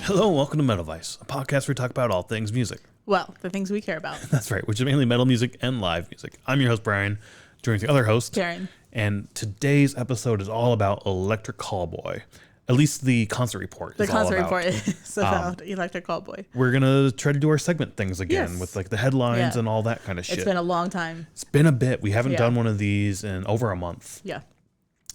Hello and welcome to Metal Vice, a podcast where we talk about all things music. Well, the things we care about. That's right, which is mainly metal music and live music. I'm your host, Brian, joined with the other host, Karen. And today's episode is all about Electric Callboy. At least the concert report The is concert all about. report is about Electric Callboy. We're going to try to do our segment things again Yes. with like the headlines Yeah. and all that kind of shit. It's been a long time. It's been a bit. We haven't Yeah. done one of these in over a month. Yeah.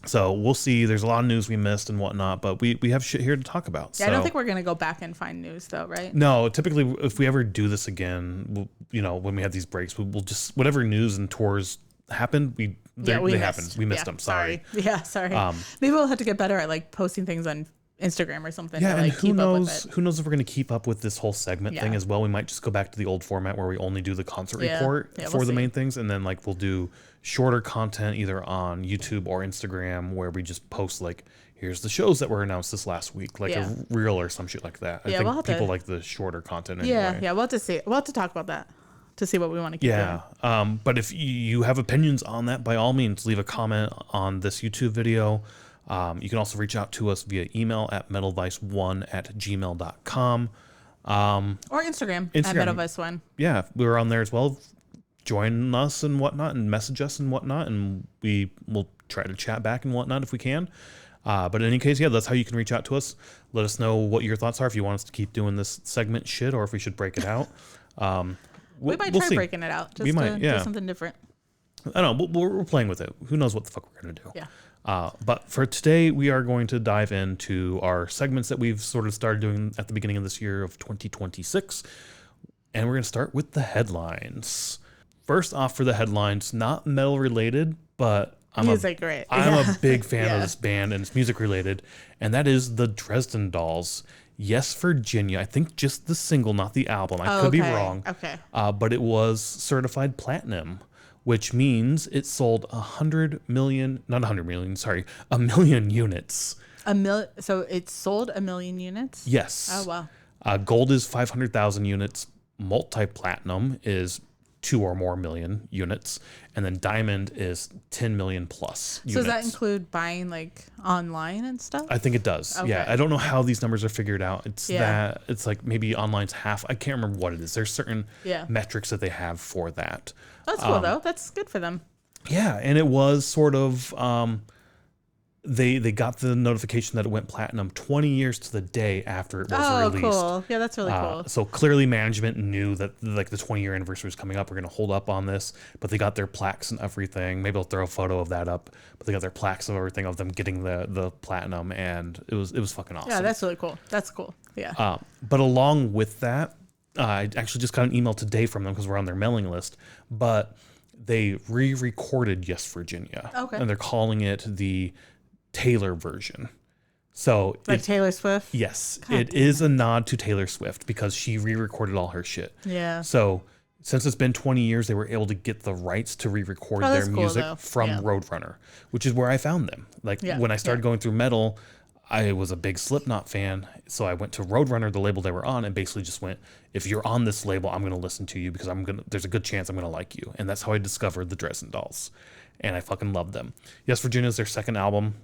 So we'll see. There's a lot of news we missed and whatnot, but we have shit here to talk about. Yeah, so. I don't think we're going to go back and find news though, right? No, typically, if we ever do this again, when we have these breaks, we'll just whatever news and tours happened, they happened. We missed them. Sorry. Yeah, sorry. Maybe we'll have to get better at like posting things on Instagram or something. Yeah, to, and like, who keep up with knows? it. Who knows if we're going to keep up with this whole segment Yeah. thing as well? We might just go back to the old format where we only do the concert Yeah. report Yeah, for we'll the see. main things, and then like we'll do shorter content either on YouTube or Instagram where we just post like, here's the shows that were announced this last week, like Yeah. a reel or some shit like that. I Yeah, think we'll have people to- like the shorter content anyway. Yeah, we'll have to see. We'll have to talk about that to see what we want to keep Yeah. doing. But if you have opinions on that, by all means, leave a comment on this YouTube video. You can also reach out to us via email at metalvice1@gmail.com. Or Instagram. At Instagram. MetalVice1. Yeah, we're on there as well. Join us and whatnot and message us and whatnot, and we will try to chat back and whatnot if we can. But in any case, yeah, that's how you can reach out to us. Let us know what your thoughts are, if you want us to keep doing this segment shit or if we should break it out. We might we'll try see. breaking it out just We might, to yeah. do something different. I don't know, we're playing with it. Who knows what the fuck we're going to do. Yeah. But for today, we are going to dive into our segments that we've sort of started doing at the beginning of this year of 2026. And we're going to start with the headlines. First off, for the headlines, not metal related, but I'm a big fan of this band and it's music related. And that is the Dresden Dolls. Yes, Virginia. I think just the single, not the album. I could be wrong. Okay. But it was certified platinum, which means it sold 100 million units. So it sold 1 million units? Yes. Oh, wow. Gold is 500,000 units. Multi-platinum is 2 or more million units. And then diamond is 10 million plus units. So does that include buying like online and stuff? I think it does. Okay. Yeah. I don't know how these numbers are figured out. It's Yeah. it's like maybe online's half. I can't remember what it is. There's certain metrics that they have for that. That's cool though. That's good for them. Yeah, and it was sort of they got the notification that it went platinum 20 years to the day after it was released. Cool. Yeah, that's really cool. So clearly management knew that like the 20-year anniversary was coming up. We're going to hold up on this, but they got their plaques and everything. Maybe I'll throw a photo of that up, but they got their plaques and everything of them getting the platinum, and it was fucking awesome. Yeah, that's really cool. That's cool. Yeah. But along with that, I actually just got an email today from them because we're on their mailing list, but they re-recorded Yes, Virginia. Okay. And they're calling it the Taylor version. So like Taylor Swift? Yes, God it is a nod to Taylor Swift because she re-recorded all her shit. Yeah. So since it's been 20 years, they were able to get the rights to re-record their that's cool, music though. from Yeah. Roadrunner, which is where I found them. Like when I started going through metal, I was a big Slipknot fan, so I went to Roadrunner, the label they were on, and basically just went, if you're on this label, I'm going to listen to you because there's a good chance I'm going to like you. And that's how I discovered the Dresden Dolls. And I fucking loved them. Yes, Virginia is their second album.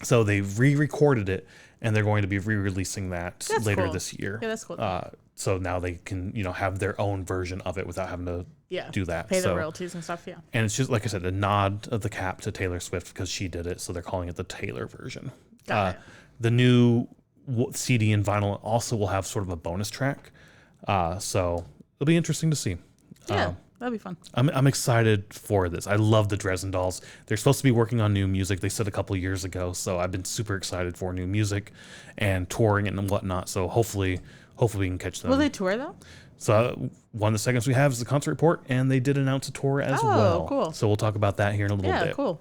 So they re-recorded it, and they're going to be re-releasing that later cool. this year. Yeah, that's cool. So now they can, have their own version of it without having to do that. Pay the royalties and stuff, yeah. And it's just, like I said, a nod of the cap to Taylor Swift because she did it, so they're calling it the Taylor version. Got it. The new CD and vinyl also will have sort of a bonus track, so it'll be interesting to see. Yeah, that'd be fun. I'm excited for this. I love the Dresden Dolls. They're supposed to be working on new music. They said a couple of years ago, so I've been super excited for new music and touring and whatnot. So hopefully we can catch them. Will they tour though? So one of the segments we have is the concert report, and they did announce a tour as well. Oh, cool. So we'll talk about that here in a little bit. Yeah, cool.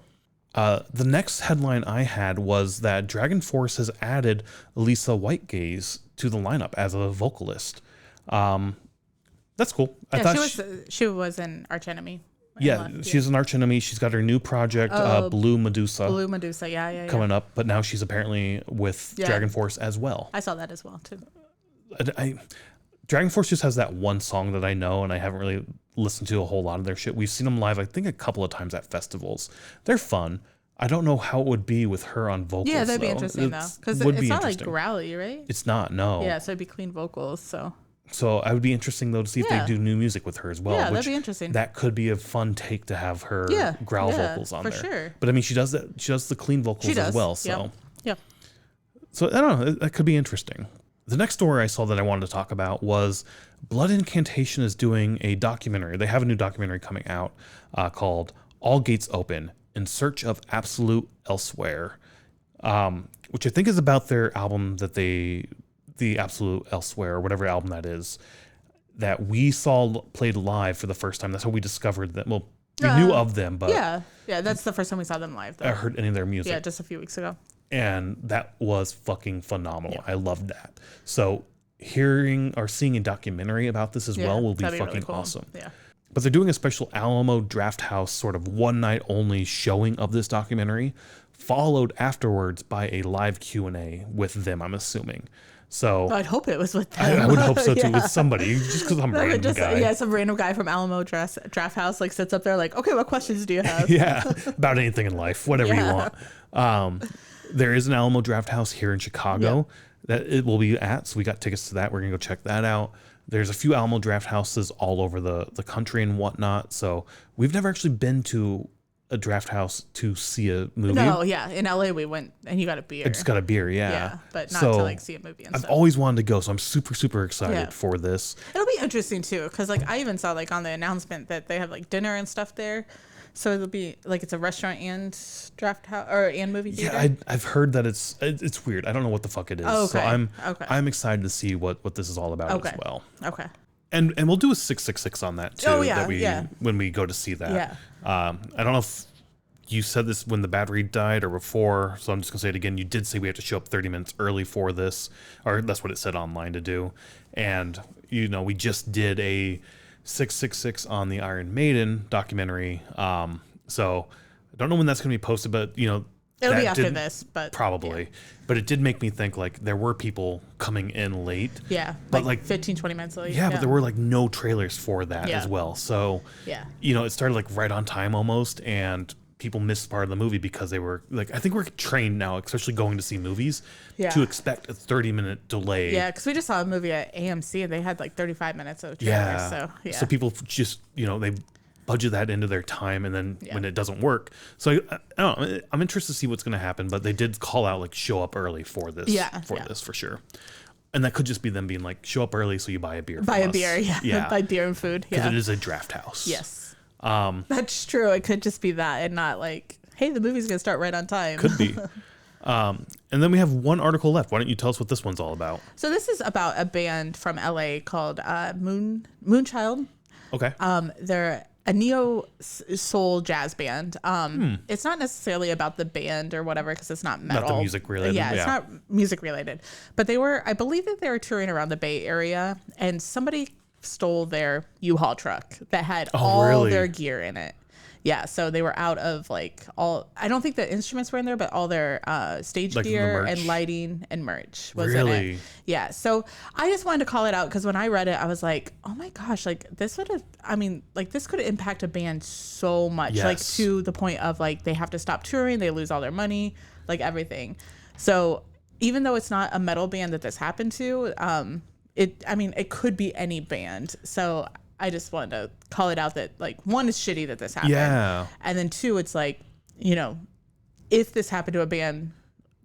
The next headline I had was that Dragon Force has added Lisa Whitegaze to the lineup as a vocalist. That's cool. I thought she was an Arch Enemy. She's an arch enemy. She's got her new project, Blue Medusa. Blue Medusa, yeah. Coming up, but now she's apparently with Dragon Force as well. I saw that as well too. Dragon Force just has that one song that I know, and I haven't really listened to a whole lot of their shit. We've seen them live, I think, a couple of times at festivals. They're fun. I don't know how it would be with her on vocals. Yeah, that'd be though. interesting though, because Would it's be not like interesting. growly, right? It's not, no. Yeah, so it'd be clean vocals. So I would be interesting though to see if they do new music with her as well. Yeah, which that'd be interesting. That could be a fun take to have her growl vocals on for there. sure. But I mean, she does that. She does the clean vocals as well. So So I don't know. That could be interesting. The next story I saw that I wanted to talk about was Blood Incantation is doing a documentary. They have a new documentary coming out called All Gates Open: In Search of Absolute Elsewhere, which I think is about their album that the Absolute Elsewhere, or whatever album that is, that we saw played live for the first time. That's how we discovered them. Well, we knew of them, but yeah, that's the first time we saw them live. Though. I heard any of their music. Yeah, just a few weeks ago. And that was fucking phenomenal. I loved that. So hearing or seeing a documentary about this as well will be fucking really cool. awesome. Yeah. But they're doing a special Alamo Drafthouse sort of one night only showing of this documentary, followed afterwards by a live Q&A with them, I'm assuming. So I'd hope it was with them. I would hope so too, with somebody, just because I'm random guy. Yeah, some random guy from Alamo Draft House like sits up there like, okay, what questions do you have? Yeah, about anything in life, whatever you want. There is an Alamo Drafthouse here in Chicago that it will be at, so we got tickets to that. We're gonna go check that out. There's a few Alamo Drafthouses all over the country and whatnot. So we've never actually been to a draft house to see a movie. No, yeah. In LA we went and you got a beer. I just got a beer, Yeah, but not to like see a movie and I've stuff. always wanted to go, so I'm super, super excited for this. It'll be interesting too, because like I even saw like on the announcement that they have like dinner and stuff there. So it'll be like it's a restaurant and draft house and movie theater. Yeah, I've heard that it's weird. I don't know what the fuck it is. Oh, okay. So I'm excited to see what this is all about as well. Okay. And we'll do a 666 on that too. Oh, yeah, When we go to see that. Yeah. I don't know if you said this when the battery died or before, so I'm just gonna say it again. You did say we have to show up 30 minutes early for this, or that's what it said online to do. And we just did a 666 on the Iron Maiden documentary. So I don't know when that's gonna be posted, but it'll be after this, but probably. Yeah. But it did make me think like there were people coming in late. Yeah, but like 15, 20 minutes late. Yeah, but there were like no trailers for that as well. So it started like right on time almost, and people missed part of the movie because they were like, I think we're trained now, especially going to see movies, to expect a 30-minute delay. Yeah, because we just saw a movie at AMC and they had like 35 minutes of trailers. So people just they budget that into their time, and then when it doesn't work, so I don't know, I'm interested to see what's going to happen. But they did call out like show up early for this. This for sure. And that could just be them being like, show up early so you buy a beer. Buy a beer, buy beer and food. Because it is a draft house. Yes. That's true. It could just be that and not like, hey, the movie's gonna start right on time. Could be. And then we have one article left. Why don't you tell us what this one's all about? So this is about a band from LA called Moonchild. Okay. They're a neo soul jazz band. It's not necessarily about the band or whatever, because it's not metal. Not the music related. Yeah, it's not music related. But I believe that they were touring around the Bay Area, and somebody stole their U-Haul truck that had all their gear in it. Yeah, so they were out of like I don't think the instruments were in there, but all their stage gear and lighting and merch was in it. Yeah, so I just wanted to call it out because when I read it, I was like, oh my gosh, like this could impact a band so much, like to the point of like they have to stop touring, they lose all their money, like everything. So even though it's not a metal band that this happened to, it could be any band. So I just wanted to call it out that like one is shitty that this happened. Yeah. And then two, it's like, if this happened to a band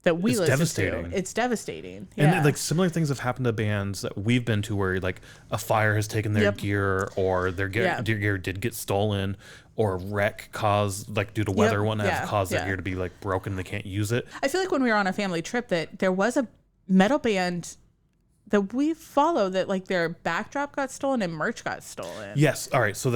that we listen to, it's devastating. Yeah. And like similar things have happened to bands that we've been to where like a fire has taken their gear, or their gear did get stolen, or a wreck caused like due to weather or whatnot have caused their gear to be like broken. They can't use it. I feel like when we were on a family trip that there was a metal band that we follow that like their backdrop got stolen and merch got stolen. Yes. All right. So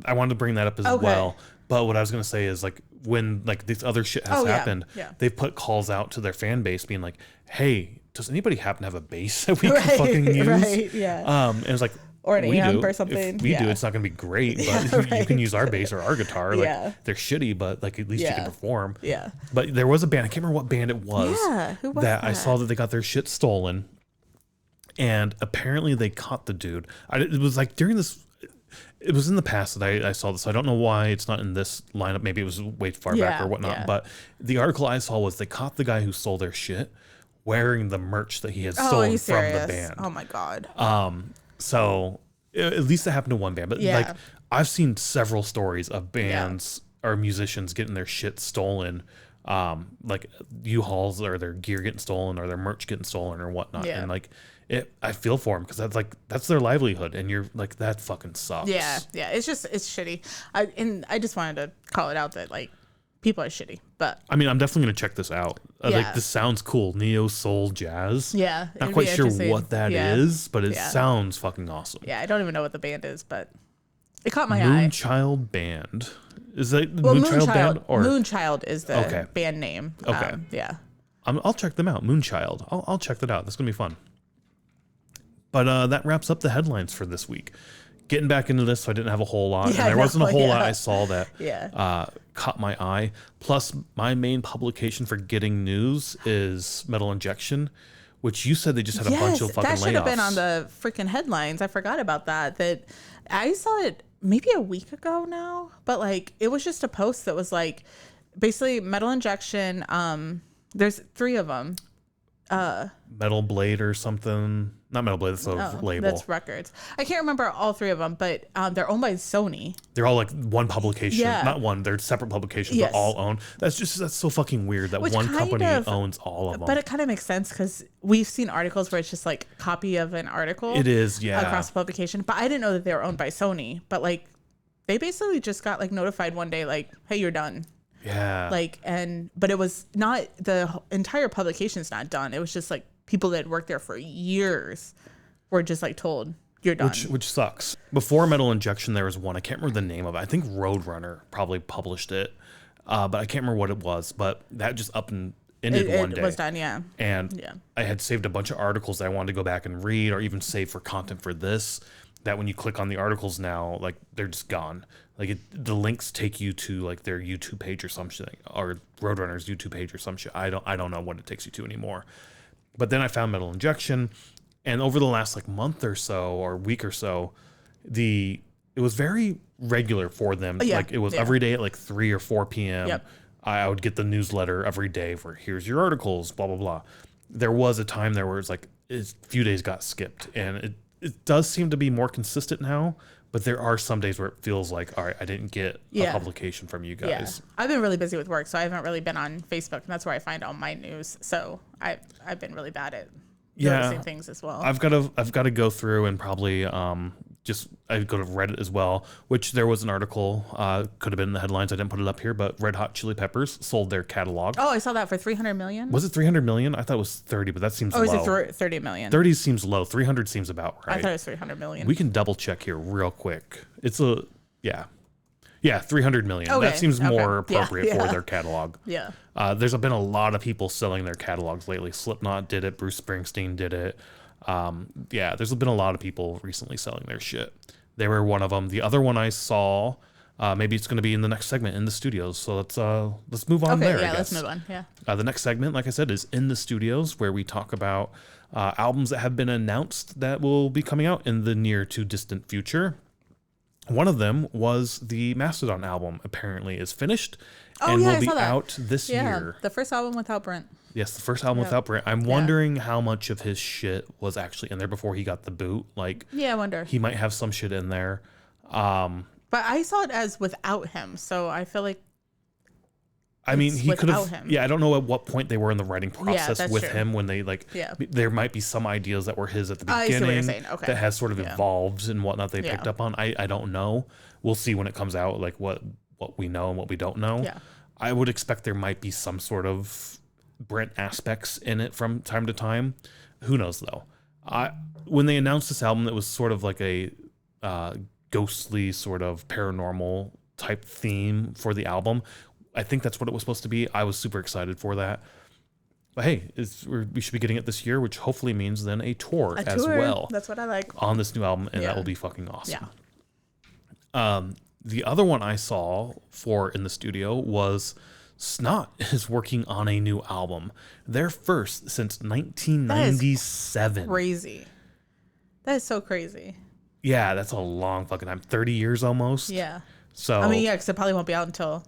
I wanted to bring that up as well. But what I was going to say is like when like this other shit has happened, they've put calls out to their fan base being like, hey, does anybody happen to have a bass that we can fucking use? Right. Yeah. And it's like, or an amp or something. If we do, it's not going to be great, but you can use our bass or our guitar. Like they're shitty, but like at least you can perform. Yeah. But there was a band, I can't remember what band it was. Yeah. Who was that? I saw that they got their shit stolen. And apparently they caught the dude. It was like during this, it was in the past that I saw this. I don't know why it's not in this lineup. Maybe it was way far back or whatnot. But the article I saw was they caught the guy who stole their shit wearing the merch that he had stolen from the band. Oh my God. So at least it happened to one band. But like I've seen several stories of bands or musicians getting their shit stolen. Like U-Hauls or their gear getting stolen or their merch getting stolen or whatnot. Yeah. And like I feel for them because that's their livelihood. And you're like, that fucking sucks. Yeah. Yeah. It's shitty. I just wanted to call it out that like people are shitty, but I mean, I'm definitely going to check this out. Like this sounds cool. Neo soul jazz. Yeah. Not quite sure what that is, but it sounds fucking awesome. Yeah. I don't even know what the band is, but it caught my eye. Moonchild Band. Is that Moonchild Band? Or Moonchild is the band name. Okay. Yeah. I'll check them out. Moonchild. I'll check that out. That's going to be fun. But that wraps up the headlines for this week. Getting back into this, so I didn't have a whole lot. Yeah, and there wasn't a whole lot I saw that caught my eye. Plus, my main publication for getting news is Metal Injection, which you said they just had a bunch of fucking layoffs. That should have been on the freaking headlines. I forgot about that. That I saw it maybe a week ago now, but like it was just a post that was like basically Metal Injection. There's 3 of them. Metal Blade or something. Not Metal Blade, that's a label. That's records. I can't remember all 3 of them, but they're owned by Sony. They're all like one publication. Yeah. Not one, they're separate publications, but all owned. That's so fucking weird that one company owns all of them. But it kind of makes sense because we've seen articles where it's just like copy of an article. It is, yeah. Across the publication. But I didn't know that they were owned by Sony. But like they basically just got like notified one day like, hey, you're done. Yeah. Like, but it was not, the entire publication's not done. It was just like people that had worked there for years were just like told, you're done. Which sucks. Before Metal Injection, there was one, I can't remember the name of it. I think Roadrunner probably published it. But I can't remember what it was. But that just up and ended one day. It was done, yeah. And I had saved a bunch of articles that I wanted to go back and read or even save for content for this. That when you click on the articles now, like they're just gone. Like the links take you to like their YouTube page or some shit, or Roadrunner's YouTube page or some shit. I don't know what it takes you to anymore. But then I found Metal Injection, and over the last like month or so or week or so, it was very regular for them. Like it was every day at like 3 or 4 p.m. Yep. I would get the newsletter every day for here's your articles, blah blah blah. There was a time there where it's like a few days got skipped, and it does seem to be more consistent now. But there are some days where it feels like, all right, I didn't get a publication from you guys. Yeah. I've been really busy with work, so I haven't really been on Facebook, and that's where I find all my news. So I've been really bad at noticing things as well. I've got to go through and probably I go to Reddit as well, which there was an article, could have been in the headlines. I didn't put it up here, but Red Hot Chili Peppers sold their catalog. Oh, I saw that for $300 million. Was it 300 million? I thought it was 30, but that seems low. Oh, is it 30 million? 30 seems low. 300 seems about right. I thought it was 300 million. We can double check here real quick. It's 300 million. Okay. That seems more appropriate for their catalog. Yeah. There's been a lot of people selling their catalogs lately. Slipknot did it. Bruce Springsteen did it. There's been a lot of people recently selling their shit. They were one of them. The other one I saw, maybe it's going to be in the next segment, in the studios. So let's move on there. Yeah, let's move on. Yeah. The next segment, like I said, is in the studios, where we talk about albums that have been announced that will be coming out in the near to distant future. One of them was the Mastodon album. Apparently, is finished and will be out this year. The first album without Brent. Yes, the first album without Brent. I'm wondering how much of his shit was actually in there before he got the boot. Like, I wonder. He might have some shit in there. But I saw it as without him, so I feel like. I mean, he could have. Yeah, I don't know at what point they were in the writing process with him when they there might be some ideas that were his at the beginning that has sort of evolved and whatnot they picked up on. I don't know. We'll see when it comes out, like what we know and what we don't know. Yeah. I would expect there might be some sort of Brent aspects in it from time to time. Who knows though? When they announced this album, it was sort of like a ghostly sort of paranormal type theme for the album. I think that's what it was supposed to be. I was super excited for that. But hey, we should be getting it this year, which hopefully means then a tour as well. That's what I like. On this new album, and that will be fucking awesome. Yeah. The other one I saw for in the studio was Snot is working on a new album. Their first since 1997. Crazy. That is so crazy. Yeah, that's a long fucking time. 30 years almost. Yeah. So I mean, yeah, because it probably won't be out until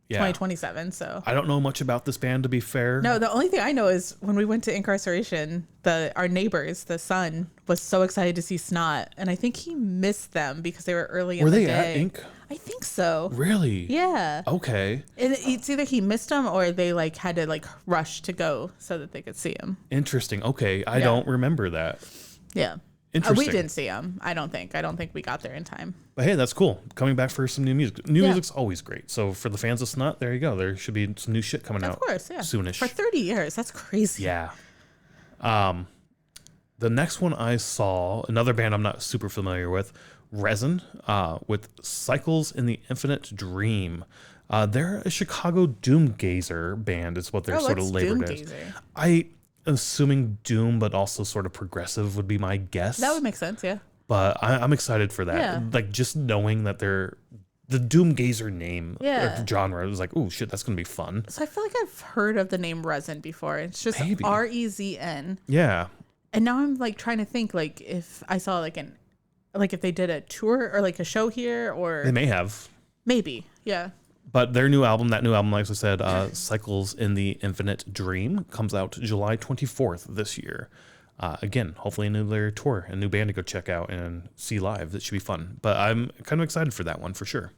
yeah. 2027. So I don't know much about this band, to be fair. no, the only thing I know is when we went to incarceration, our neighbors, the son, was so excited to see Snot, and I think he missed them because they were early in the day. Were they at Inc? I think so. Really? Yeah. Okay. And it's either he missed them or they like had to like rush to go so that they could see him. Interesting. Okay, I don't remember that. Yeah. Interesting. We didn't see him. I don't think we got there in time. But hey, that's cool. Coming back for some new music. New music's always great. So for the fans of Snot, there you go. There should be some new shit coming out. Of course, yeah. Soonish. For 30 years. That's crazy. Yeah. The next one I saw, another band I'm not super familiar with, Resin, with Cycles in the Infinite Dream. They're a Chicago doomgazer band is what they're sort of labored as. I assuming doom, but also sort of progressive would be my guess. That would make sense, yeah. But I'm excited for that. Yeah. Like just knowing that they're the doomgazer name genre was like, oh shit, that's gonna be fun. So I feel like I've heard of the name Resin before. It's just REZN. Yeah. And now I'm like trying to think like if I saw like if they did a tour or like a show here or They may have. Maybe, yeah. But their new album, like I said, Cycles in the Infinite Dream, comes out July 24th this year. Again, hopefully another tour, a new band to go check out and see live. That should be fun. But I'm kind of excited for that one for sure.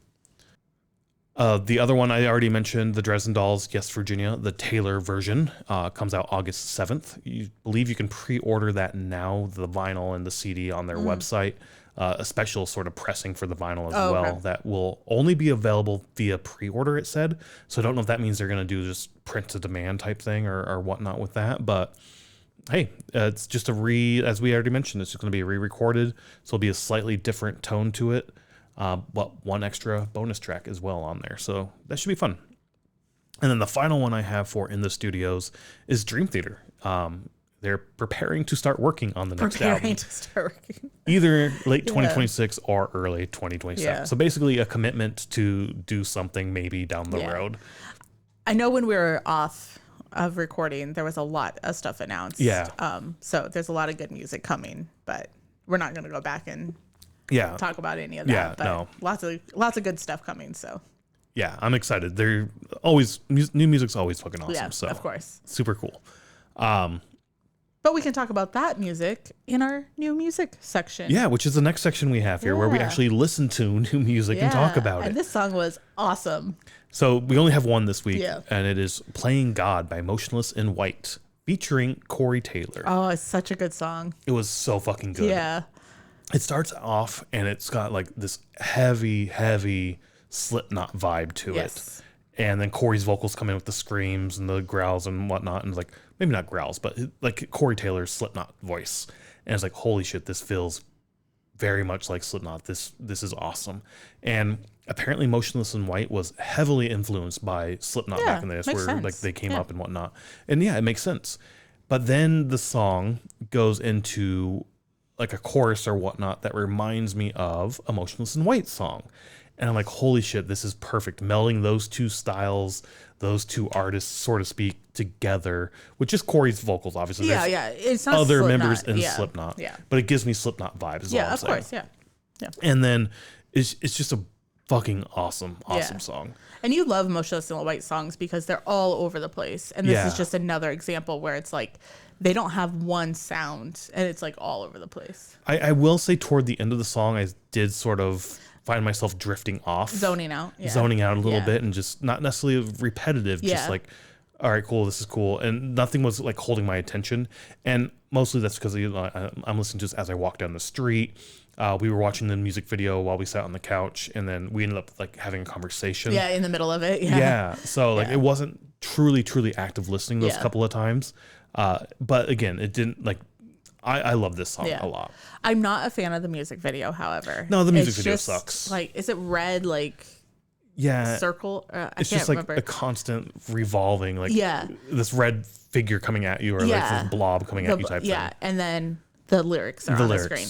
The other one I already mentioned, the Dresden Dolls, Yes, Virginia, the Taylor version, comes out August 7th. You believe you can pre-order that now, the vinyl and the CD on their website. A special sort of pressing for the vinyl as well. Okay. That will only be available via pre-order, it said. So I don't know if that means they're going to do just print to demand type thing or whatnot with that. But hey, it's just as we already mentioned, it's just going to be re-recorded. So it'll be a slightly different tone to it. But one extra bonus track as well on there. So that should be fun. And then the final one I have for In the Studios is Dream Theater. They're preparing to start working on the next album. Either late 2026 or early 2027. Yeah. So basically a commitment to do something maybe down the road. I know when we were off of recording, there was a lot of stuff announced. Yeah. So there's a lot of good music coming, but we're not going to go back and talk about any of that. Yeah, but no. Lots of good stuff coming, so. Yeah, I'm excited. They're always, new music's always fucking awesome. Yeah, so of course. Super cool. But we can talk about that music in our new music section. Yeah, which is the next section we have here where we actually listen to new music and talk about it. And this song was awesome. So we only have one this week, and it is Playing God by Motionless in White, featuring Corey Taylor. Oh, it's such a good song. It was so fucking good. Yeah. It starts off, and it's got like this heavy, heavy Slipknot vibe to it. And then Corey's vocals come in with the screams and the growls and whatnot. And like, maybe not growls, but like Corey Taylor's Slipknot voice. And it's like, holy shit, this feels very much like Slipknot. This is awesome. And apparently Motionless in White was heavily influenced by Slipknot back in the days where like they came up and whatnot. And yeah, it makes sense. But then the song goes into like a chorus or whatnot that reminds me of a Motionless in White song. And I'm like, holy shit, this is perfect. Melding those two styles, those two artists, so to speak, together, with just Corey's vocals, obviously. Yeah. It's not other Slipknot. members in Slipknot. Yeah. But it gives me Slipknot vibes. Yeah, of course. Yeah. And then it's just a fucking awesome song. And you love Motionless in White songs because they're all over the place. And this is just another example where it's like they don't have one sound and it's like all over the place. I will say toward the end of the song, I did sort of find myself drifting off. Zoning out A little bit and just not necessarily repetitive, just like, all right, cool, this is cool. And nothing was like holding my attention. And mostly that's because I'm listening just as I walk down the street. We were watching the music video while we sat on the couch, and then we ended up like having a conversation. Yeah, in the middle of it. Yeah. So like it wasn't truly active listening those couple of times. But again, it didn't like, I love this song a lot. I'm not a fan of the music video, however. No, the music video sucks. Like, is it red, like, circle? It's just like a constant revolving, like this red figure coming at you, or like this blob coming at you type thing. Yeah, and then the lyrics are on the screen.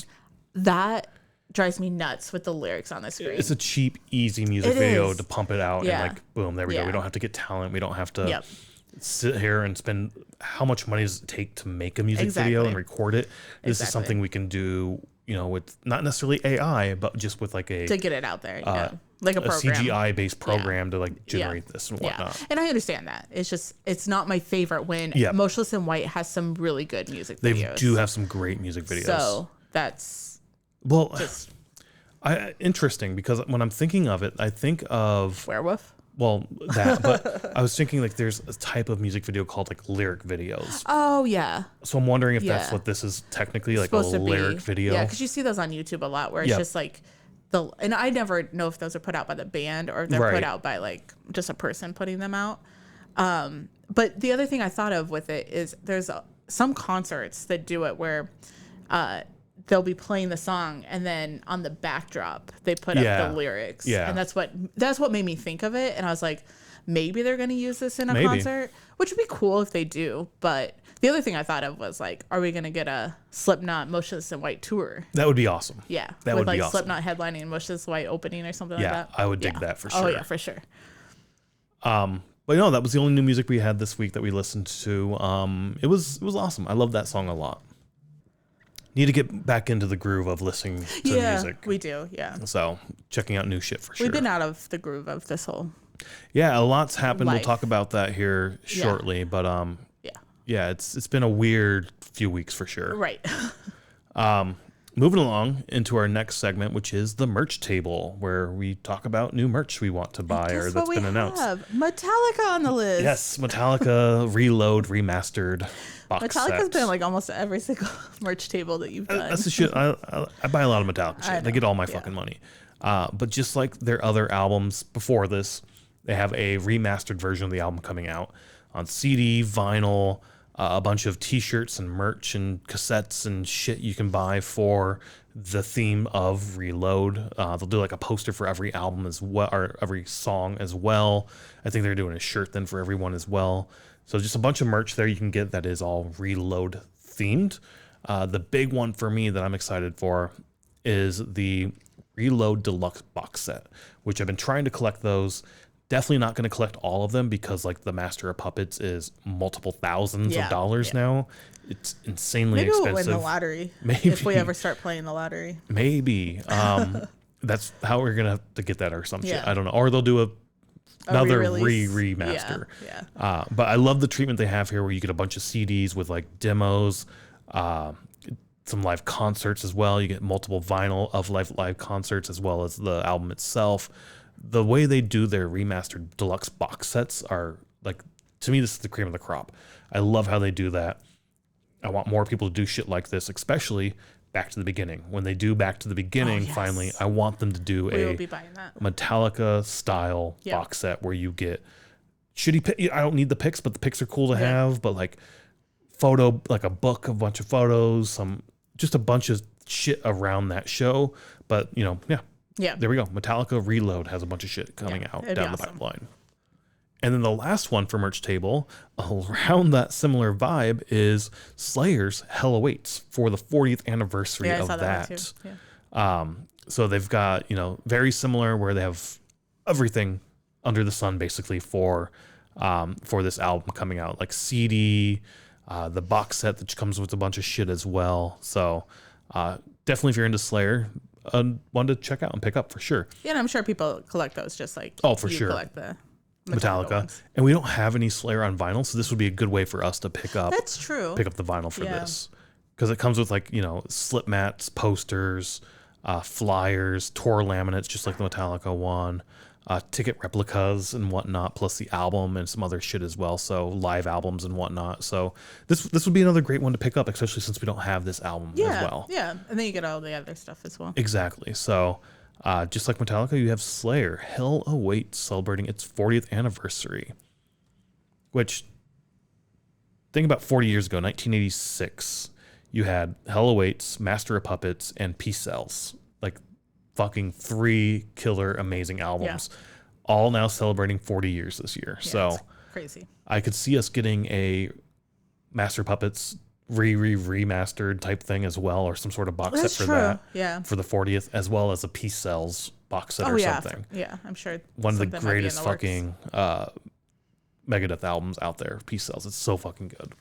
That drives me nuts with the lyrics on the screen. It's a cheap, easy music video to pump it out and like, boom, there we go. We don't have to get talent. We don't have to sit here and spend how much money does it take to make a music video and record it. This is something we can do, with not necessarily AI, but just with like to get it out there, like a program. CGI based program to like generate this and whatnot. And I understand that. It's just, it's not my favorite when Motionless in White has some really good music videos. They do have some great music videos. So that's just interesting, because when I'm thinking of it, I think of Werewolf. Well, that, but I was thinking like there's a type of music video called like lyric videos. Oh yeah. So I'm wondering if that's what this is technically, like a lyric video. Yeah, because you see those on YouTube a lot where it's just like and I never know if those are put out by the band or if they're put out by like just a person putting them out. But the other thing I thought of with it is there's some concerts that do it where they'll be playing the song and then on the backdrop they put up the lyrics. Yeah. And that's what made me think of it. And I was like, maybe they're going to use this in a concert, which would be cool if they do. But the other thing I thought of was like, are we going to get a Slipknot Motionless in White tour? That would be awesome. Yeah. That would be awesome. Slipknot headlining and Motionless in White opening or something like that. Yeah, I would dig that for sure. Oh yeah, for sure. But that was the only new music we had this week that we listened to. It was awesome. I love that song a lot. Need to get back into the groove of listening to music. We do, yeah. So checking out new shit for sure. We've been out of the groove of this whole. Yeah, a lot's happened. We'll talk about that here shortly. But it's been a weird few weeks for sure. Right. Moving along into our next segment, which is the merch table, where we talk about new merch we want to buy or that's been announced. Metallica on the list. Yes, Metallica Reload Remastered box Metallica's set. been like almost every single merch table that you've done. That's the shit. I buy a lot of Metallica shit. They get all my fucking money. But just like their other albums before this, they have a remastered version of the album coming out on CD, vinyl, a bunch of t-shirts and merch and cassettes and shit you can buy for the theme of Reload. They'll do like a poster for every album as well, or every song as well. I think they're doing a shirt then for everyone as well. So just a bunch of merch there you can get that is all Reload themed. The big one for me that I'm excited for is the Reload Deluxe box set, which I've been trying to collect those. Definitely not going to collect all of them because like the Master of Puppets is multiple thousands of dollars now. It's insanely expensive. Maybe we'll win the lottery if we ever start playing the lottery. Maybe. That's how we're going to have to get that or some shit. I don't know. Or they'll do another remaster. Yeah. But I love the treatment they have here where you get a bunch of CDs with like demos, some live concerts as well. You get multiple vinyl of live concerts as well as the album itself. The way they do their remastered deluxe box sets are like, to me, this is the cream of the crop. I love how they do that. I want more people to do shit like this, especially Back to the Beginning. When they do Back to the Beginning, finally, I want them to do a Metallica style box set where you get shitty. I don't need the pics, but the pics are cool to have. But like photo, like a book, a bunch of photos, just a bunch of shit around that show. But there we go. Metallica Reload has a bunch of shit coming out down the pipeline. And then the last one for merch table around that similar vibe is Slayer's Hell Awaits for the 40th anniversary of that. So they've got, very similar where they have everything under the sun basically for this album coming out, like CD, the box set that comes with a bunch of shit as well. So definitely if you're into Slayer, one to check out and pick up for sure. Yeah, and I'm sure people collect those just like for sure. Collect the Metallica. And we don't have any Slayer on vinyl, so this would be a good way for us to pick up. That's true. Pick up the vinyl for this. Because it comes with like, slip mats, posters, flyers, tour laminates, just like the Metallica one, ticket replicas and whatnot, plus the album and some other shit as well. So live albums and whatnot. So this would be another great one to pick up, especially since we don't have this album as well. Yeah, and then you get all the other stuff as well. Exactly. So just like Metallica, you have Slayer, Hell Awaits, celebrating its 40th anniversary. Which, think about 40 years ago, 1986, you had Hell Awaits, Master of Puppets, and Peace Cells. Like fucking 3 killer amazing albums, all now celebrating 40 years this year. So crazy. I could see us getting a Master of Puppets remastered type thing as well, or some sort of box set for that for the 40th, as well as a Peace Cells box set or something. I'm sure one of the greatest fucking Megadeth albums out there. Peace Sells. It's so fucking good.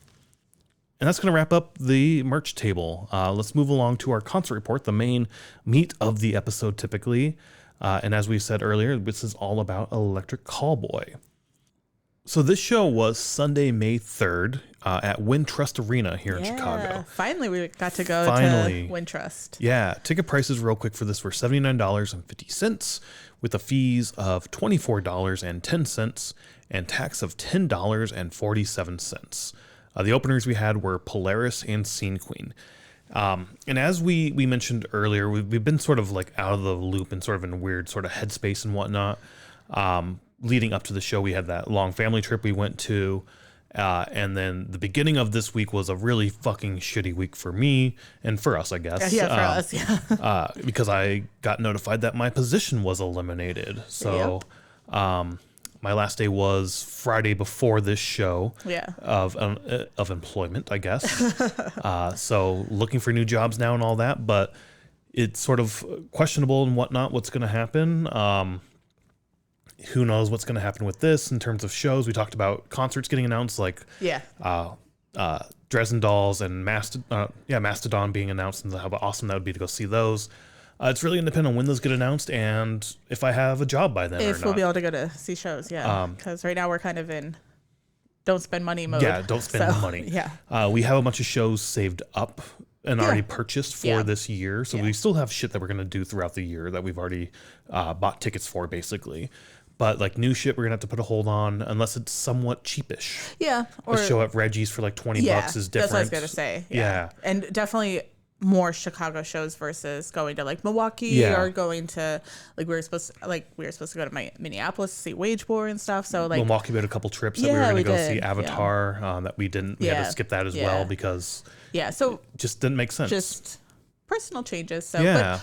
And that's going to wrap up the merch table. Let's move along to our concert report, the main meat of the episode typically. And as we said earlier, this is all about Electric Callboy. So this show was Sunday, May 3rd at Wintrust Arena here in Chicago. Finally, we got to go to Wintrust. Yeah. Ticket prices real quick for this were $79.50 with the fees of $24.10 and tax of $10.47. The openers we had were Polaris and Scene Queen. And as we mentioned earlier, we've been sort of like out of the loop and sort of in a weird sort of headspace and whatnot. Leading up to the show, we had that long family trip we went to. And then the beginning of this week was a really fucking shitty week for me and for us, I guess. Yeah, for us, yeah. Because I got notified that my position was eliminated. So my last day was Friday before this show of employment, I guess. So looking for new jobs now and all that, but it's sort of questionable and whatnot what's going to happen. Who knows what's going to happen with this in terms of shows. We talked about concerts getting announced, like Dresden Dolls and Mastodon being announced, and how awesome that would be to go see those. It's really going to depend on when those get announced and if I have a job by then or not. If we'll be able to go to see shows, because right now we're kind of in don't spend money mode. Yeah, don't spend money. Yeah. We have a bunch of shows saved up and already purchased for this year. So we still have shit that we're going to do throughout the year that we've already bought tickets for, basically. But like new shit, we're gonna have to put a hold on unless it's somewhat cheapish. Yeah, or a show at Reggie's for like $20 is different. That's what I was gonna say. Yeah, and definitely more Chicago shows versus going to like Milwaukee or going to like we were supposed to go to Minneapolis to see Wage War and stuff. So like Milwaukee, we had a couple trips that we were gonna go see Avatar that we didn't. We had to skip that as well because so it just didn't make sense. Just personal changes. So but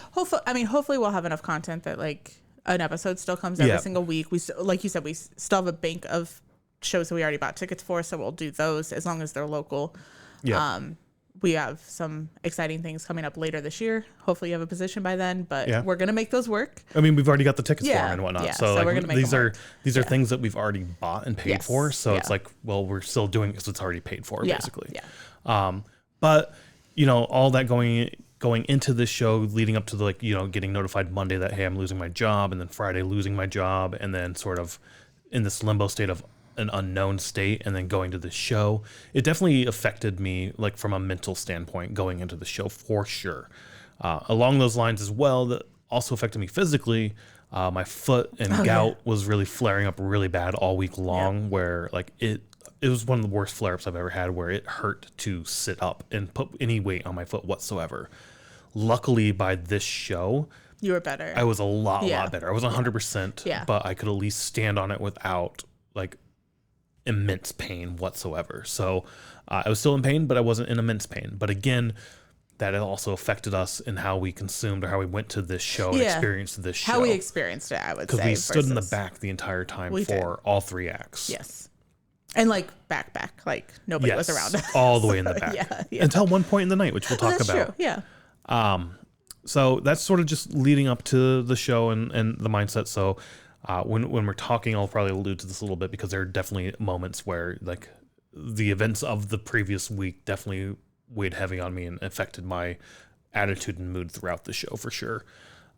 hopefully we'll have enough content that like. An episode still comes every single week. We like you said, we still have a bank of shows that we already bought tickets for, so we'll do those as long as they're local. Yeah. We have some exciting things coming up later this year. Hopefully you have a position by then, but we're gonna make those work. I mean, we've already got the tickets for them and whatnot. So like, we're gonna make these are things that we've already bought and paid for. So it's like, well, we're still doing it because it's already paid for, basically. Yeah. But you know, all that going into this show, leading up to the, like, you know, getting notified Monday that, hey, I'm losing my job, and then Friday losing my job, and then sort of in this limbo state of an unknown state, and then going to the show, it definitely affected me, like from a mental standpoint, going into the show for sure. Along those lines as well, that also affected me physically. My foot and gout was really flaring up really bad all week long, where like it was one of the worst flare-ups I've ever had, where it hurt to sit up and put any weight on my foot whatsoever. Luckily, by this show, you were better. I was a lot better. I wasn't 100%, but I could at least stand on it without like immense pain whatsoever. So I was still in pain, but I wasn't in immense pain. But again, that also affected us in how we consumed or how we went to this show and experienced this show. How we experienced it, I would say. Because we stood in the back the entire time for all three acts. Yes. And like back, like nobody was around. All the way in the back. Until one point in the night, which we'll talk about. True. Yeah. So that's sort of just leading up to the show and the mindset. So when we're talking, I'll probably allude to this a little bit because there are definitely moments where like the events of the previous week definitely weighed heavy on me and affected my attitude and mood throughout the show for sure.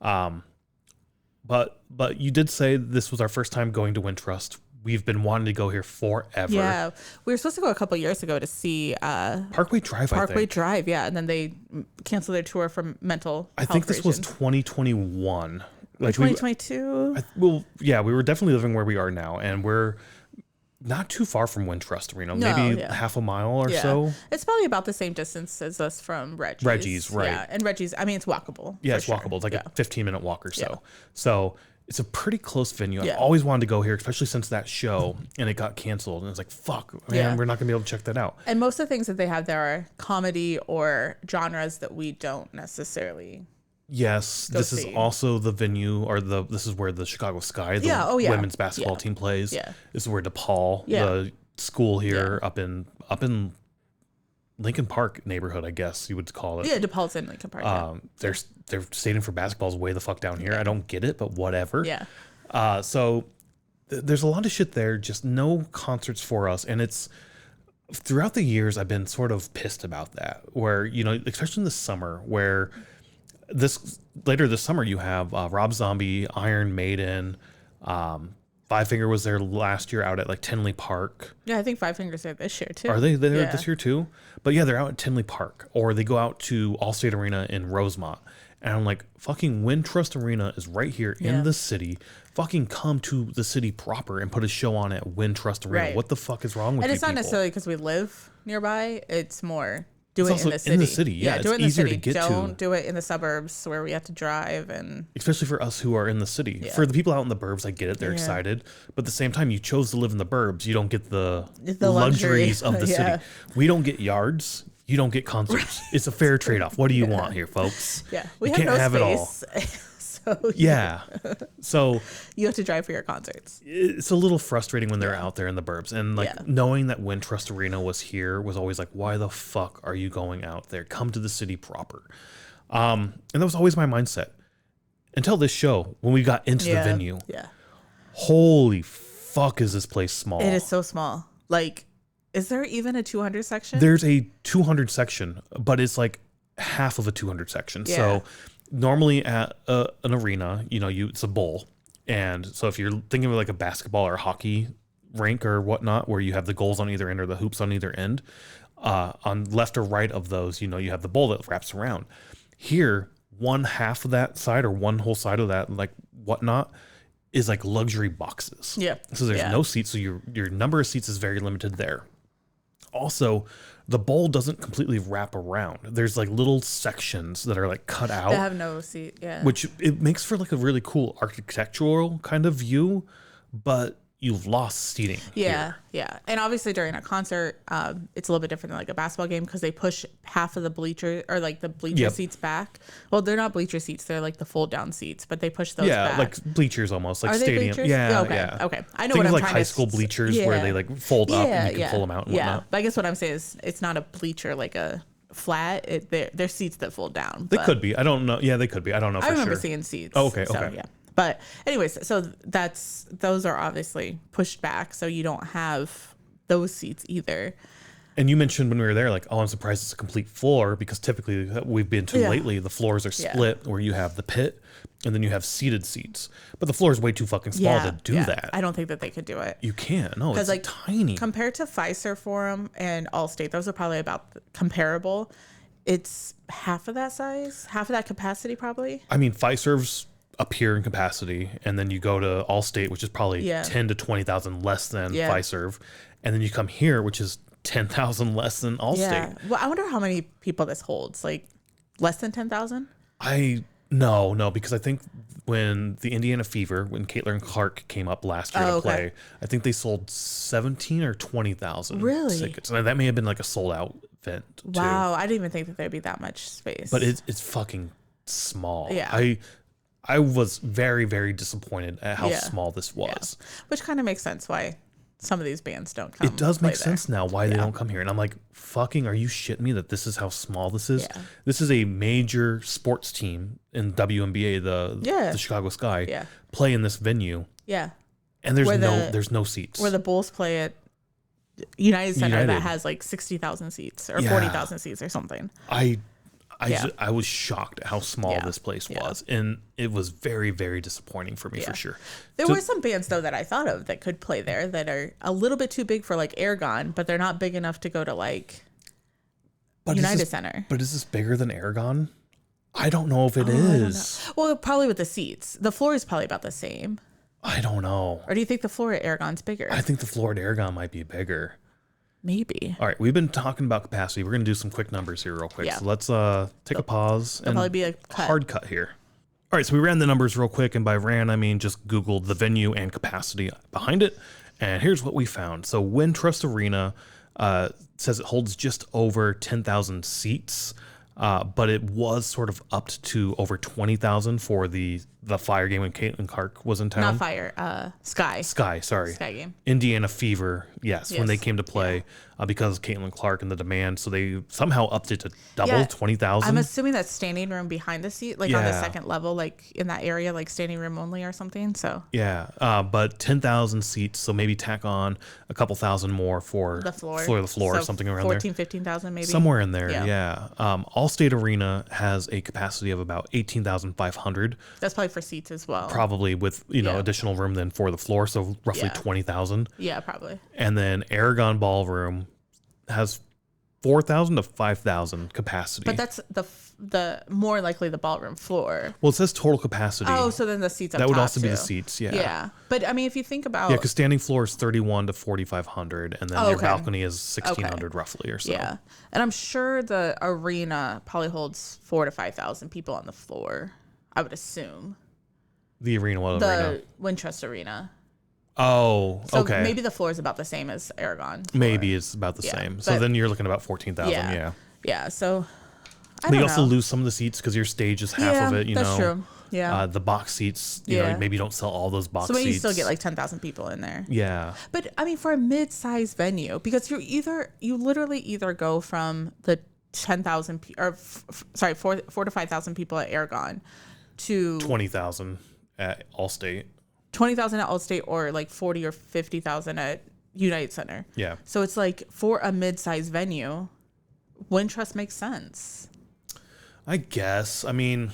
But you did say this was our first time going to Wintrust. We've been wanting to go here forever. Yeah, we were supposed to go a couple years ago to see Parkway Drive. Parkway Drive, yeah, and then they canceled their tour from mental. I think this was 2021, like 2022. We were definitely living where we are now, and we're not too far from Wintrust Arena, maybe half a mile or so. It's probably about the same distance as us from Reggie's. Reggie's, right? Yeah, and Reggie's. I mean, it's walkable. Yeah, it's walkable. It's like a 15-minute walk or so. Yeah. So. It's a pretty close venue. I've always wanted to go here, especially since that show, and it got canceled. And it's like, fuck, man, we're not going to be able to check that out. And most of the things that they have there are comedy or genres that we don't necessarily Yes, this is also the venue, or this is where the Chicago Sky, the women's basketball team plays. Yeah. This is where DePaul, the school here up in Lincoln Park neighborhood, I guess you would call it. Yeah, DePaul's in Lincoln Park. They're stadium for basketball is way the fuck down here. I don't get it, but whatever. Yeah. So there's a lot of shit there, just no concerts for us. And it's throughout the years, I've been sort of pissed about that, where, you know, especially in the summer, where later this summer, you have Rob Zombie, Iron Maiden, Five Finger was there last year out at like Tinley Park. Yeah, I think Five Fingers there this year too. Are they there this year too? But yeah, they're out at Tinley Park, or they go out to Allstate Arena in Rosemont. And I'm like, fucking Wintrust Arena is right here in the city. Fucking come to the city proper and put a show on at Wintrust Arena. Right. What the fuck is wrong with you? And it's not people? Necessarily because we live nearby. It's more do it's it in the city. In the city, yeah. Do it in easier the city. To get Don't to. do it in the suburbs where we have to drive and. Especially for us who are in the city. Yeah. For the people out in the burbs, I get it. They're excited. But at the same time, you chose to live in the burbs. You don't get the luxuries of the city. We don't get yards. You don't get concerts. It's a fair trade-off. What do you want here, folks? Yeah, we you have can't no have space. It all. So yeah. So you have to drive for your concerts. It's a little frustrating when they're out there in the burbs. And like knowing that Wintrust Arena was here was always like, why the fuck are you going out there? Come to the city proper. And that was always my mindset. Until this show, when we got into the venue. Yeah. Holy fuck, is this place small? It is so small. Like, is there even a 200 section? There's a 200 section, but it's like half of a 200 section. Yeah. So normally at an arena, you know, it's a bowl. And so if you're thinking of like a basketball or hockey rink or whatnot, where you have the goals on either end or the hoops on either end, on left or right of those, you know, you have the bowl that wraps around. Here, one half of that side or one whole side of that, like whatnot, is like luxury boxes. Yeah. So there's no seats. So your number of seats is very limited there. Also, the bowl doesn't completely wrap around. There's like little sections that are like cut out. They have no seat, which it makes for like a really cool architectural kind of view, but you've lost seating. Yeah. And obviously during a concert, it's a little bit different than like a basketball game because they push half of the bleacher or like the bleacher seats back. Well, they're not bleacher seats; they're like the fold down seats, but they push those back. Yeah, like bleachers almost, like Are stadium. Bleachers? Yeah, Okay. I know Think what of I'm like trying high to school bleachers where they like fold up and you can pull them out and whatnot. But I guess what I'm saying is it's not a bleacher like a flat. They're seats that fold down. They could be. I don't know. Yeah, they could be. I don't know for sure. I remember seeing seats. Oh, okay. Yeah. But anyways, so those are obviously pushed back, so you don't have those seats either. And you mentioned when we were there, like, oh, I'm surprised it's a complete floor, because typically we've been to lately, the floors are split where you have the pit and then you have seated seats. But the floor is way too fucking small to do that. I don't think that they could do it. You can't. No, it's like tiny. Compared to Fiserv Forum and Allstate, those are probably about comparable. It's half of that size, half of that capacity probably. I mean, Fiserv's up here in capacity, and then you go to Allstate, which is probably 10 to 20,000 less than Fiserv, and then you come here, which is 10,000 less than Allstate. Yeah. Well, I wonder how many people this holds. Like less than 10,000? No, because I think when the Indiana Fever, when Caitlin Clark came up last year to play, I think they sold 17 or 20,000 tickets. And that may have been like a sold out event too. Wow, I didn't even think that there'd be that much space. But it's fucking small. Yeah. I was very, very disappointed at how small this was. Yeah. Which kind of makes sense why some of these bands don't come. It does make sense now why they don't come here. And I'm like, fucking, are you shitting me that this is how small this is? Yeah. This is a major sports team in WNBA, the Chicago Sky, play in this venue. Yeah. And there's no seats. Where the Bulls play at United Center that has like 60,000 seats or 40,000 seats or something. I was shocked at how small this place was, and it was very, very disappointing for me for sure. There were some bands though that I thought of that could play there that are a little bit too big for like Aragon, but they're not big enough to go to like United Center. But is this bigger than Aragon? I don't know if it is. Well, probably with the seats. The floor is probably about the same. I don't know. Or do you think the floor at Aragon's bigger? I think the floor at Aragon might be bigger. Maybe. All right, we've been talking about capacity. We're going to do some quick numbers here real quick. Yeah. So let's take a pause and probably be a hard cut here. All right, so we ran the numbers real quick, and by ran, I mean just Googled the venue and capacity behind it, and here's what we found. So Wintrust Arena says it holds just over 10,000 seats, but it was sort of upped to over 20,000 for the the Fire game when Caitlin Clark was in town. Not Fire, Sky. Sorry. Sky game. Indiana Fever, yes, when they came to play because of Caitlin Clark and the demand. So they somehow upped it to double, 20,000. I'm assuming that's standing room behind the seat, like on the second level, like in that area, like standing room only or something. So but 10,000 seats, so maybe tack on a couple thousand more for the floor, so or something around 15,000 maybe. Somewhere in there, yeah. Allstate Arena has a capacity of about 18,500. That's probably for seats as well. Probably with additional room than for the floor, so roughly 20,000. Yeah, probably. And then Aragon Ballroom has 4,000 to 5,000 capacity. But that's the more likely the ballroom floor. Well, it says total capacity. Oh, so then the seats up that would top also too. be the seats, yeah. Yeah, but I mean, if you think about because standing floor is 31 to 4,500, and then your balcony is 1,600 roughly or so. Yeah, and I'm sure the arena probably holds 4,000 to 5,000 people on the floor. I would assume. The arena, what arena? The Wintrust Arena. Oh, so okay. Maybe the floor is about the same as Aragon. Maybe it's about the same. So then you're looking at about 14,000. Yeah. So you also lose some of the seats because your stage is half of it. That's true. Yeah. The box seats. You know, maybe you don't sell all those box seats. So maybe you still get like 10,000 people in there. Yeah. But I mean, for a mid-sized venue, because you literally either go from the 10,000 4 to 5,000 people at Aragon to 20,000 at Allstate. 20,000 at Allstate, or like 40 or 50,000 at United Center. Yeah. So it's like for a mid-sized venue, Wintrust makes sense. I guess. I mean,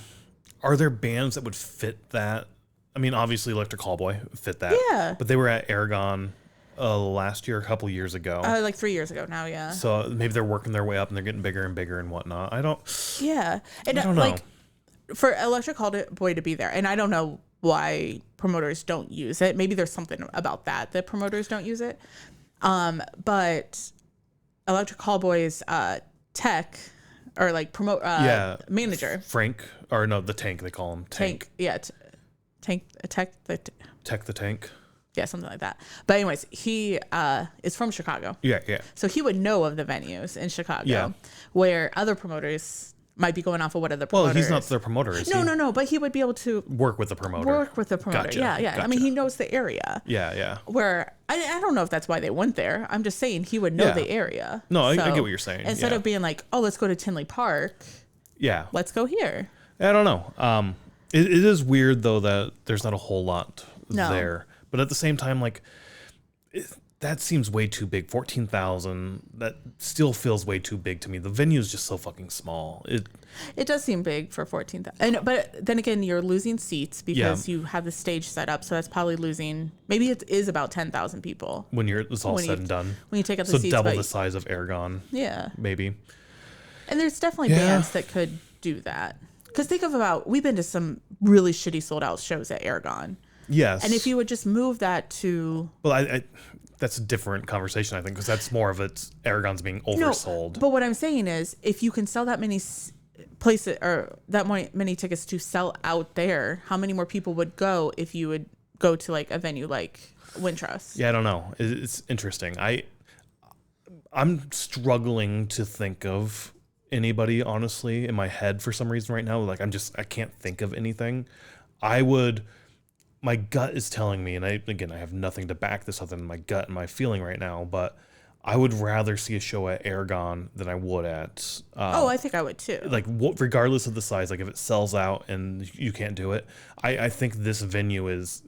are there bands that would fit that? I mean, obviously Electric Callboy fit that. Yeah. But they were at Aragon last year, a couple years ago. Like 3 years ago now, yeah. So maybe they're working their way up and they're getting bigger and bigger and whatnot. Yeah. And I don't know. Like, for Electric Callboy to be there, and I don't know why promoters don't use it. Maybe there's something about that promoters don't use it. But Electric Callboy's tech or like manager, Frank, or no, the Tank, they call him Tank. Tech the Tank. Yeah, something like that. But anyways, he is from Chicago. Yeah. So he would know of the venues in Chicago where other promoters might be going off of what other promoters. Well, he's not their promoter, is he? No, but he would be able to work with the promoter. Gotcha. Yeah. I mean, he knows the area. Yeah. Where I don't know if that's why they went there. I'm just saying he would know the area. No, I get what you're saying. Instead of being like, oh, let's go to Tinley Park. Yeah. Let's go here. I don't know. It is weird though that there's not a whole lot there, but at the same time, like that seems way too big. 14,000. That still feels way too big to me. The venue is just so fucking small. It does seem big for 14,000. But then again, you're losing seats because you have the stage set up. So that's probably losing. Maybe it is about 10,000 people when it's all said and done. When you take out the seats, double the size of Aragon. Yeah, maybe. And there's definitely bands that could do that. Because we've been to some really shitty sold out shows at Aragon. Yes. And if you would just move that to... Well, I that's a different conversation, I think, because that's more of Aragon's being oversold. No, but what I'm saying is, if you can sell that many places or that many tickets to sell out there, how many more people would go if you would go to like a venue like Wintrust? Yeah, I don't know. It's interesting. I'm struggling to think of anybody, honestly, in my head for some reason right now. Like I can't think of anything. My gut is telling me, and I have nothing to back this other than my gut and my feeling right now, but I would rather see a show at Aragon than I would at... I think I would too. Like, regardless of the size, like if it sells out and you can't do it, I think this venue is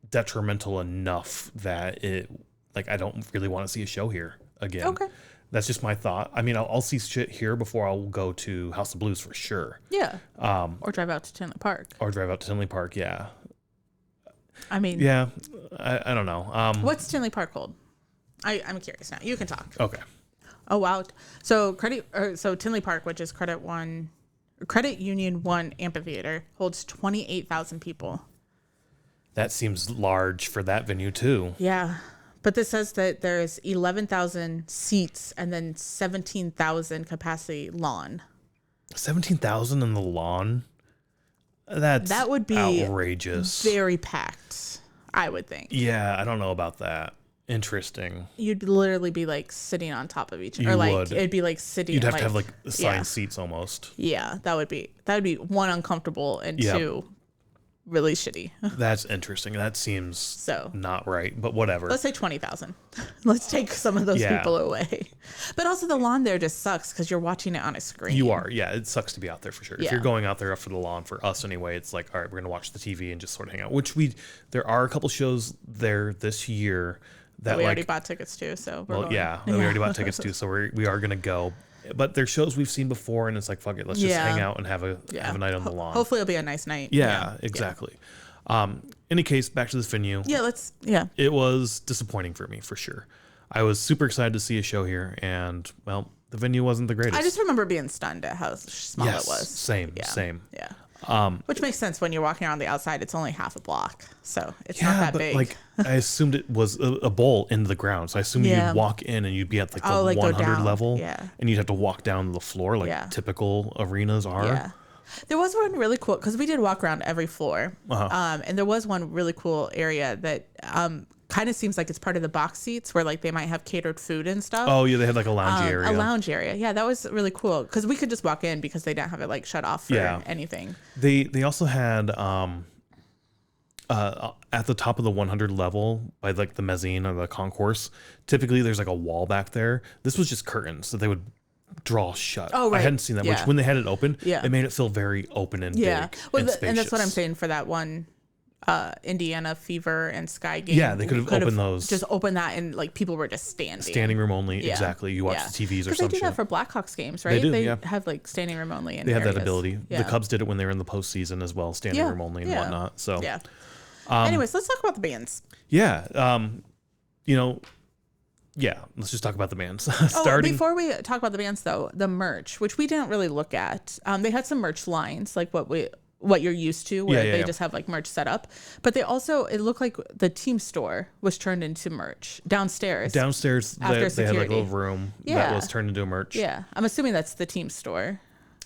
detrimental enough that I don't really want to see a show here again. Okay. That's just my thought. I mean, I'll see shit here before I'll go to House of Blues for sure. Yeah. Or drive out to Tinley Park. Yeah. I mean, yeah, I don't know. What's Tinley Park hold? I'm curious now. You can talk. Okay. Oh wow. So Tinley Park, which is Credit Union 1 Amphitheater, holds 28,000 people. That seems large for that venue too. Yeah, but this says that there's 11,000 seats and then 17,000 capacity lawn. 17,000 in the lawn. That would be outrageous. Very packed, I would think. Yeah, I don't know about that. Interesting. You'd literally be like sitting on top of each other. It'd be like sitting. You'd have to have like assigned seats almost. Yeah, that would be one, uncomfortable, and two, really shitty. That's interesting. That seems not right, but whatever. Let's say 20,000. Let's take some of those people away. But also the lawn there just sucks because you're watching it on a screen. You are. Yeah, it sucks to be out there for sure. If you're going out there for the lawn, for us anyway, it's like, all right, we're going to watch the TV and just sort of hang out, there are a couple shows there this year that we already bought tickets to, so we already bought tickets to, so we are going to go. But they're shows we've seen before, and it's like, fuck it, let's just hang out and have a night on the lawn. Hopefully it'll be a nice night. Yeah, exactly. Any case, back to this venue. It was disappointing for me, for sure. I was super excited to see a show here, and, well, the venue wasn't the greatest. I just remember being stunned at how small it was. Same. Yeah. Which makes sense when you're walking around the outside. It's only half a block, so it's not that big. Like, I assumed it was a bowl into the ground, so I assumed you'd walk in and you'd be at like the 100 level, and you'd have to walk down the floor like typical arenas are. Yeah. There was one really cool because we did walk around every floor, and there was one really cool area that kind of seems like it's part of the box seats where like they might have catered food and stuff. Oh yeah, they had like a lounge area. A lounge area. Yeah, that was really cool because we could just walk in because they didn't have it like shut off for anything. They also had at the top of the 100 level by like the mezzanine or the concourse, typically there's like a wall back there. This was just curtains that they would draw shut. Oh, right. I hadn't seen that, which when they had it open, it made it feel very open and big and spacious. And that's what I'm saying for that one Indiana Fever and Sky game. Yeah, they could have opened those. Just open that and like people were just standing. Standing room only, exactly. You watch the TVs or something. They do that for Blackhawks games, right? They do, have like standing room only. They have that ability. The Cubs did it when they were in the postseason as well, standing room only and whatnot. So anyways, let's talk about the bands. Let's just talk about the bands. Before we talk about the bands, though, the merch, which we didn't really look at, they had some merch lines, like what you're used to, where they just have like merch set up. But they also, it looked like the team store was turned into merch downstairs. Downstairs, they had like a little room that was turned into a merch. Yeah, I'm assuming that's the team store.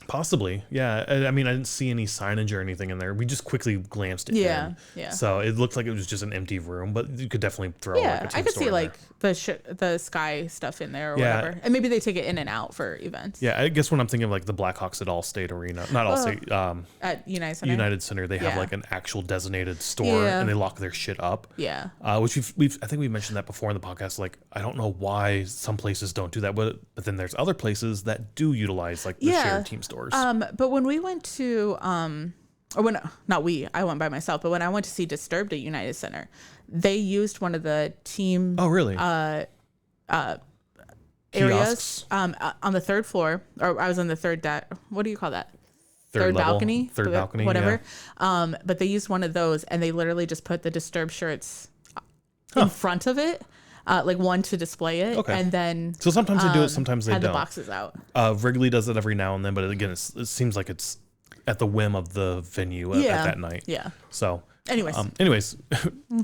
Possibly, yeah. I mean, I didn't see any signage or anything in there. We just quickly glanced at it. Yeah. So it looked like it was just an empty room, but you could definitely throw like a team I could store see in like the Sky stuff in there or whatever, and maybe they take it in and out for events. Yeah, I guess when I'm thinking of like the Blackhawks at Allstate Arena, not Allstate, at United Center, they have like an actual designated store, and they lock their shit up. Yeah. Which I think we mentioned that before in the podcast. Like, I don't know why some places don't do that, but then there's other places that do utilize like the shared team stores. But when we went to I went by myself, but when I went to see Disturbed at United Center, they used one of the team areas on the third floor, or I was on the third deck. What do you call that? Third balcony, whatever. Yeah. But they used one of those, and they literally just put the Disturbed shirts in front of it. Like one to display it, and then so sometimes they do it, sometimes they don't. The boxes out. Wrigley does it every now and then, but again, it seems like it's at the whim of the venue at that night. Yeah. So, anyways,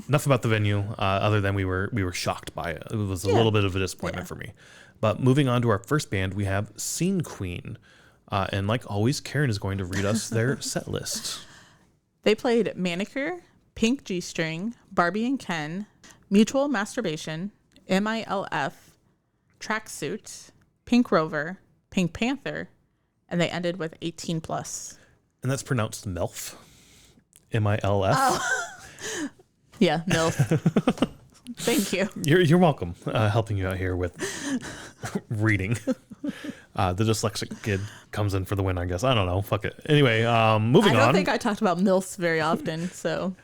enough about the venue. Other than we were shocked by it. It was a little bit of a disappointment for me. But moving on to our first band, we have Scene Queen, and like always, Karen is going to read us their set list. They played Manicure, Pink G-String, Barbie and Ken, Mutual Masturbation, MILF, Tracksuit, Pink Rover, Pink Panther, and they ended with 18 plus. And that's pronounced MILF. MILF. Oh. Yeah, MILF. Thank you. You're welcome. Helping you out here with reading. The dyslexic kid comes in for the win, I guess. I don't know. Fuck it. Anyway, moving on. I don't think I talked about MILFs very often, so...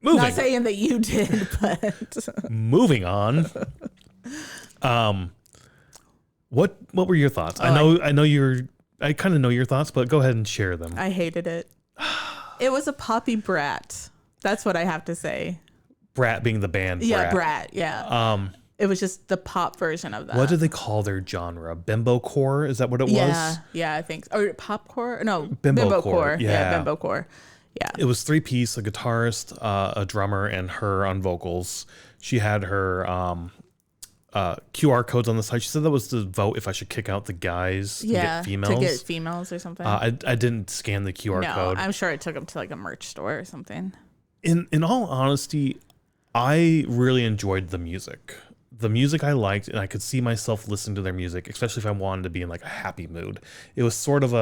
Not saying that you did, but moving on. What were your thoughts? I kind of know your thoughts, but go ahead and share them. I hated it. It was a poppy brat. That's what I have to say. Brat being the band. Yeah, Brat. Yeah. It was just the pop version of that. What did they call their genre? Bimbocore? Is that what it was? Yeah, I think. Or popcore? No, Bimbocore. Yeah, Bimbocore. Yeah. It was 3-piece, a guitarist, a drummer, and her on vocals. She had her QR codes on the side. She said that was to vote if I should kick out the guys and get females. To get females or something. I didn't scan the QR code. I'm sure it took them to like a merch store or something. In all honesty, I really enjoyed the music. The music I liked, and I could see myself listening to their music, especially if I wanted to be in like a happy mood. It was sort of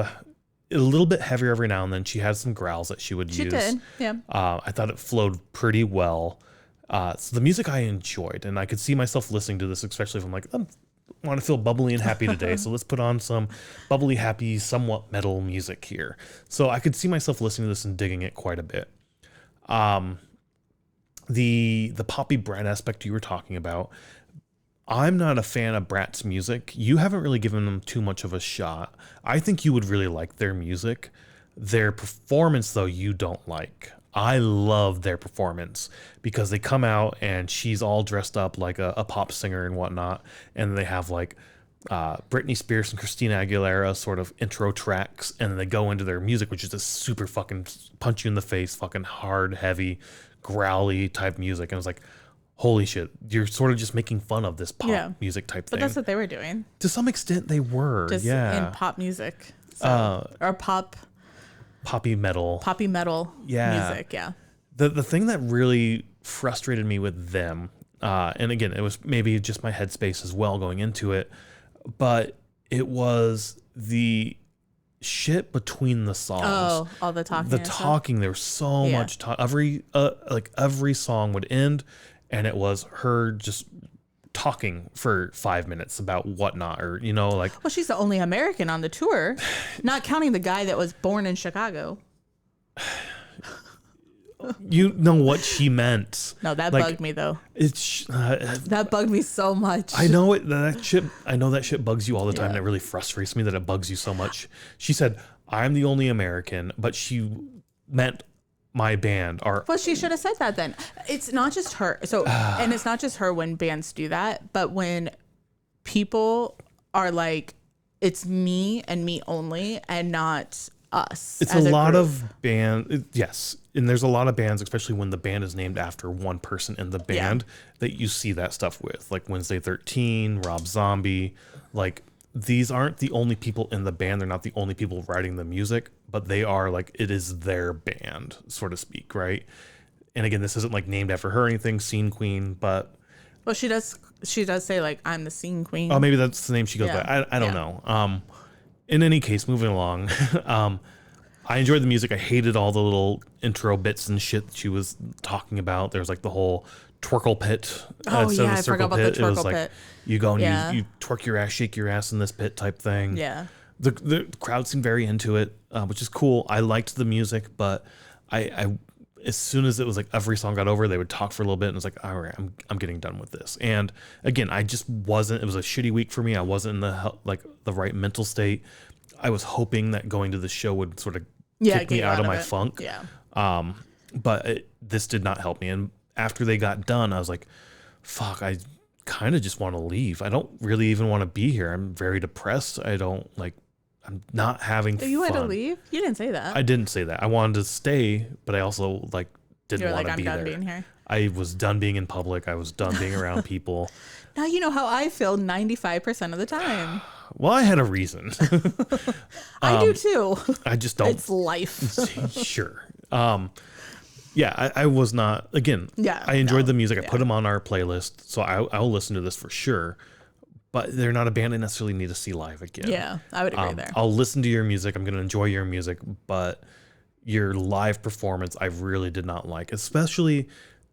a little bit heavier every now and then. She had some growls that she would use. She did, yeah. I thought it flowed pretty well. So the music I enjoyed, and I could see myself listening to this, especially if I'm like, I want to feel bubbly and happy today. So let's put on some bubbly, happy, somewhat metal music here. So I could see myself listening to this and digging it quite a bit. The poppy brat aspect you were talking about, I'm not a fan of Brat's music. You haven't really given them too much of a shot. I think you would really like their music. Their performance, though, you don't like. I love their performance because they come out and she's all dressed up like a pop singer and whatnot. And they have like Britney Spears and Christina Aguilera sort of intro tracks. And then they go into their music, which is just super fucking punch you in the face, fucking hard, heavy, growly type music. And I was like, holy shit, you're sort of just making fun of this pop music type thing. But that's what they were doing. To some extent they were, just in pop music. So, or poppy metal music. Yeah. The thing that really frustrated me with them, and again, it was maybe just my headspace as well going into it, but it was the shit between the songs. Oh, all the talking. The talking, there was so much talk. Every song would end and it was her just talking for 5 minutes about whatnot, or well, she's the only American on the tour, not counting the guy that was born in Chicago. You know what she meant. No, that bugged me though. That bugged me so much. I know it. I know that shit bugs you all the time. And it really frustrates me that it bugs you so much. She said, "I'm the only American," but she meant my band. Well, she should have said that then. It's not just her. So, and it's not just her when bands do that, but when people are like, it's me and me only, and not us. It's a lot of band. Yes. And there's a lot of bands, especially when the band is named after one person in the band, that you see that stuff with, like Wednesday 13, Rob Zombie. Like, these aren't the only people in the band. They're not the only people writing the music, but they are like, it is their band, so to speak, right? And again, this isn't like named after her or anything, Scene Queen, but... Well, she does say like, I'm the Scene Queen. Oh, maybe that's the name she goes by. I don't know. In any case, moving along, I enjoyed the music. I hated all the little intro bits and shit that she was talking about. There's like the whole twerkle pit. Oh, yeah, I forgot about the twerkle pit. You go and you twerk your ass, shake your ass in this pit type thing. Yeah. The crowd seemed very into it, which is cool. I liked the music, but I as soon as it was like every song got over, they would talk for a little bit, and it's like, all right, I'm getting done with this. And again, I just wasn't. It was a shitty week for me. I wasn't in the right mental state. I was hoping that going to the show would sort of kick me out of my funk. Yeah. But this did not help me. And after they got done, I was like, fuck, I kind of just want to leave. I don't really even want to be here. I'm very depressed. I'm not having fun. You wanted to leave? You didn't say that. I didn't say that. I wanted to stay, but I also didn't want to be there. I'm done being here. I was done being in public. I was done being around people. Now you know how I feel 95% of the time. Well, I had a reason. I do too. I just don't. It's life. Sure. I was not, again, I enjoyed the music. I put them on our playlist, so I'll listen to this for sure. But they're not a band I necessarily need to see live again. Yeah, I would agree there. I'll listen to your music. I'm going to enjoy your music, but your live performance, I really did not like. Especially,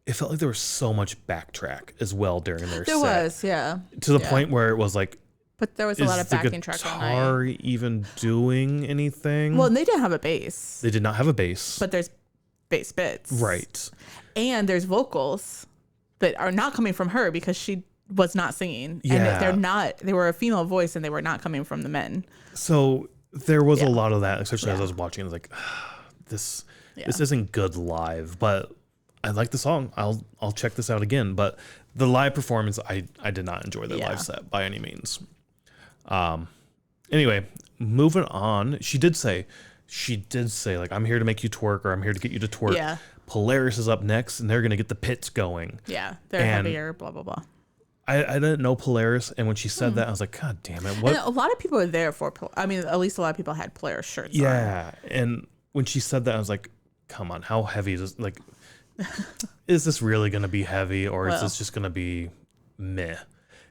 it felt like there was so much backtrack as well during their set. There was, yeah. To the point where it was like, but there was a lot of backing track all night. Is the guitar even doing anything? Well, they didn't have a bass. They did not have a bass. But there's bass bits. Right. And there's vocals that are not coming from her because she was not singing. Yeah. And they were a female voice and they were not coming from the men. So there was a lot of that, especially as I was watching. I was like, this isn't good live, but I like the song. I'll check this out again. But the live performance, I did not enjoy the live set by any means. Anyway, moving on. She did say like, I'm here to make you twerk, or I'm here to get you to twerk. Yeah. Polaris is up next and they're going to get the pits going. Yeah. They're heavier, blah, blah, blah. I didn't know Polaris, and when she said that, I was like, God damn it! What? And a lot of people were there for. I mean, at least a lot of people had Polaris shirts. Yeah, and when she said that, I was like, come on, how heavy is this? Like, is this really going to be heavy, or is this just going to be meh?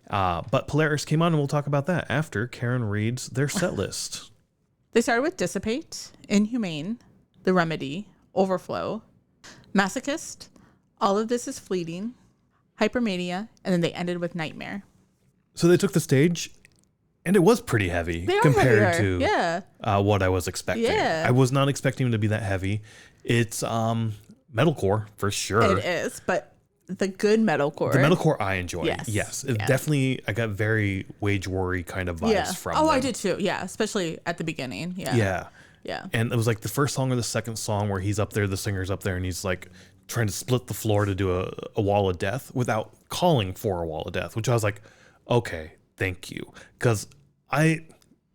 But Polaris came on, and we'll talk about that after Karen reads their set list. They started with Dissipate, Inhumane, The Remedy, Overflow, Masochist, All of This Is Fleeting, Hypermania, and then they ended with Nightmare. So they took the stage, and it was pretty heavy compared to what I was expecting. Yeah. I was not expecting them to be that heavy. It's metalcore for sure. It is, but the good metalcore. The metalcore I enjoy. Yes. It definitely, I got very Wage Worry kind of vibes from them. I did too. Yeah, especially at the beginning. Yeah. Yeah. And it was like the first song or the second song where he's up there, the singer's up there, and he's like trying to split the floor to do a wall of death without calling for a wall of death, which I was like, okay, thank you. Because I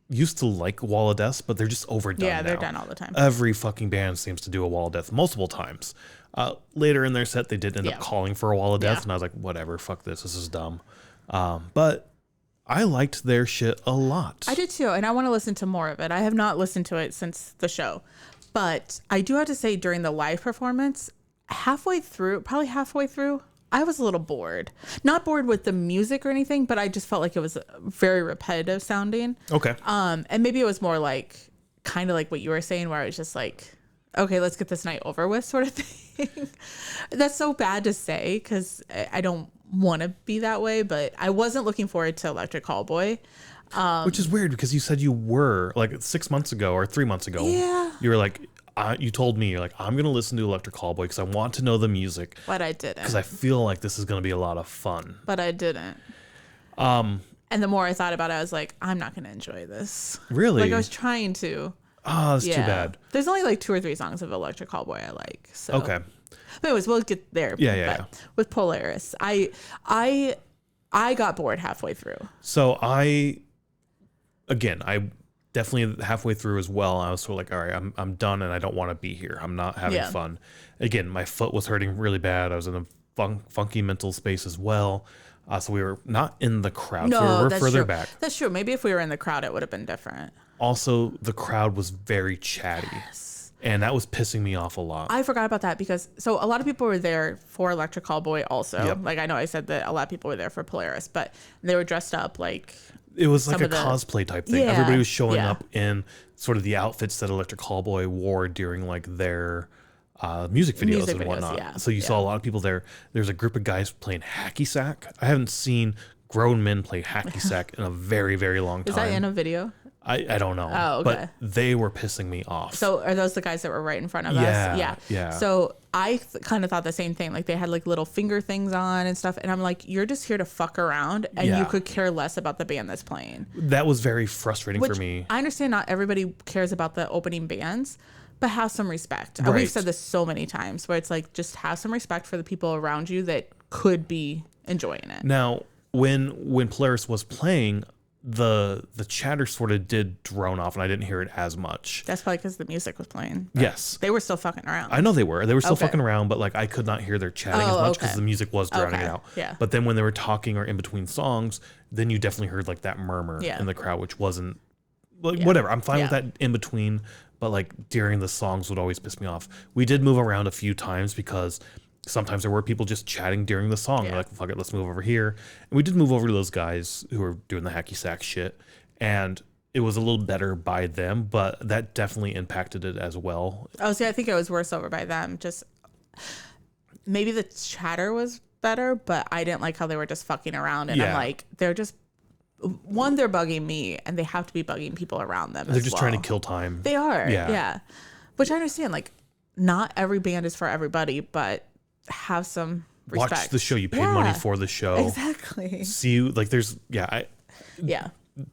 used to like wall of deaths, but they're just overdone now. Yeah, they're done all the time. Every fucking band seems to do a wall of death multiple times. Later in their set, they did end up calling for a wall of death, and I was like, whatever, fuck this is dumb. But I liked their shit a lot. I did too, and I want to listen to more of it. I have not listened to it since the show. But I do have to say, during the live performance, probably halfway through, I was a little bored. Not bored with the music or anything, but I just felt like it was very repetitive sounding. Okay. And maybe it was more like, kind of like what you were saying, where I was just like, okay, let's get this night over with sort of thing. That's so bad to say because I don't want to be that way, but I wasn't looking forward to Electric Callboy. Which is weird because you said you were like 6 months ago or 3 months ago. Yeah. You were like, you told me, you're like, I'm going to listen to Electric Callboy because I want to know the music. But I didn't. Because I feel like this is going to be a lot of fun. But I didn't. And the more I thought about it, I was like, I'm not going to enjoy this. Really? Like I was trying to. Oh, that's too bad. There's only like 2 or 3 songs of Electric Callboy I like. So. Okay. But anyways, we'll get there. Yeah. With Polaris, I got bored halfway through. So I definitely halfway through as well. I was sort of like, all right, I'm done and I don't want to be here. I'm not having fun. Again, my foot was hurting really bad. I was in a funky mental space as well. So we were not in the crowd. No, so we were that's further true. back. That's true. Maybe if we were in the crowd, it would have been different. Also, the crowd was very chatty. Yes. And that was pissing me off a lot. I forgot about that because so a lot of people were there for Electric Callboy also. Yep. Like I know I said that a lot of people were there for Polaris, but they were dressed up like it was like a cosplay type thing. Yeah, Everybody was showing up in sort of the outfits that Electric Callboy wore during like their music videos and whatnot. Yeah. So you saw a lot of people there. There's a group of guys playing hacky sack. I haven't seen grown men play hacky sack in a very, very long time. Is that in a video? I don't know. Oh, okay. But they were pissing me off. So are those the guys that were right in front of us? Yeah. So I kind of thought the same thing. Like they had like little finger things on and stuff. And I'm like, you're just here to fuck around and you could care less about the band that's playing. That was very frustrating for me. I understand not everybody cares about the opening bands, but have some respect. Right. We've said this so many times where it's like, just have some respect for the people around you that could be enjoying it. Now, when Polaris was playing, the chatter sort of did drone off and I didn't hear it as much. That's probably because the music was playing. Yes. They were still fucking around. I know they were. They were still fucking around, but like I could not hear their chatting as much because the music was drowning it out. Yeah. But then when they were talking or in between songs, then you definitely heard like that murmur in the crowd, which wasn't like whatever. I'm fine with that in between, but like during the songs would always piss me off. We did move around a few times because sometimes there were people just chatting during the song. They're like, fuck it, let's move over here. And we did move over to those guys who were doing the hacky sack shit. And it was a little better by them, but that definitely impacted it as well. Oh, see, I think it was worse over by them. Just maybe the chatter was better, but I didn't like how they were just fucking around. And I'm like, they're just, one, they're bugging me, and they have to be bugging people around them. They're just trying to kill time. They are. Yeah. Which I understand. Like, not every band is for everybody, but have some respect. Watch the show. You paid money for the show. Exactly. See, like, there's,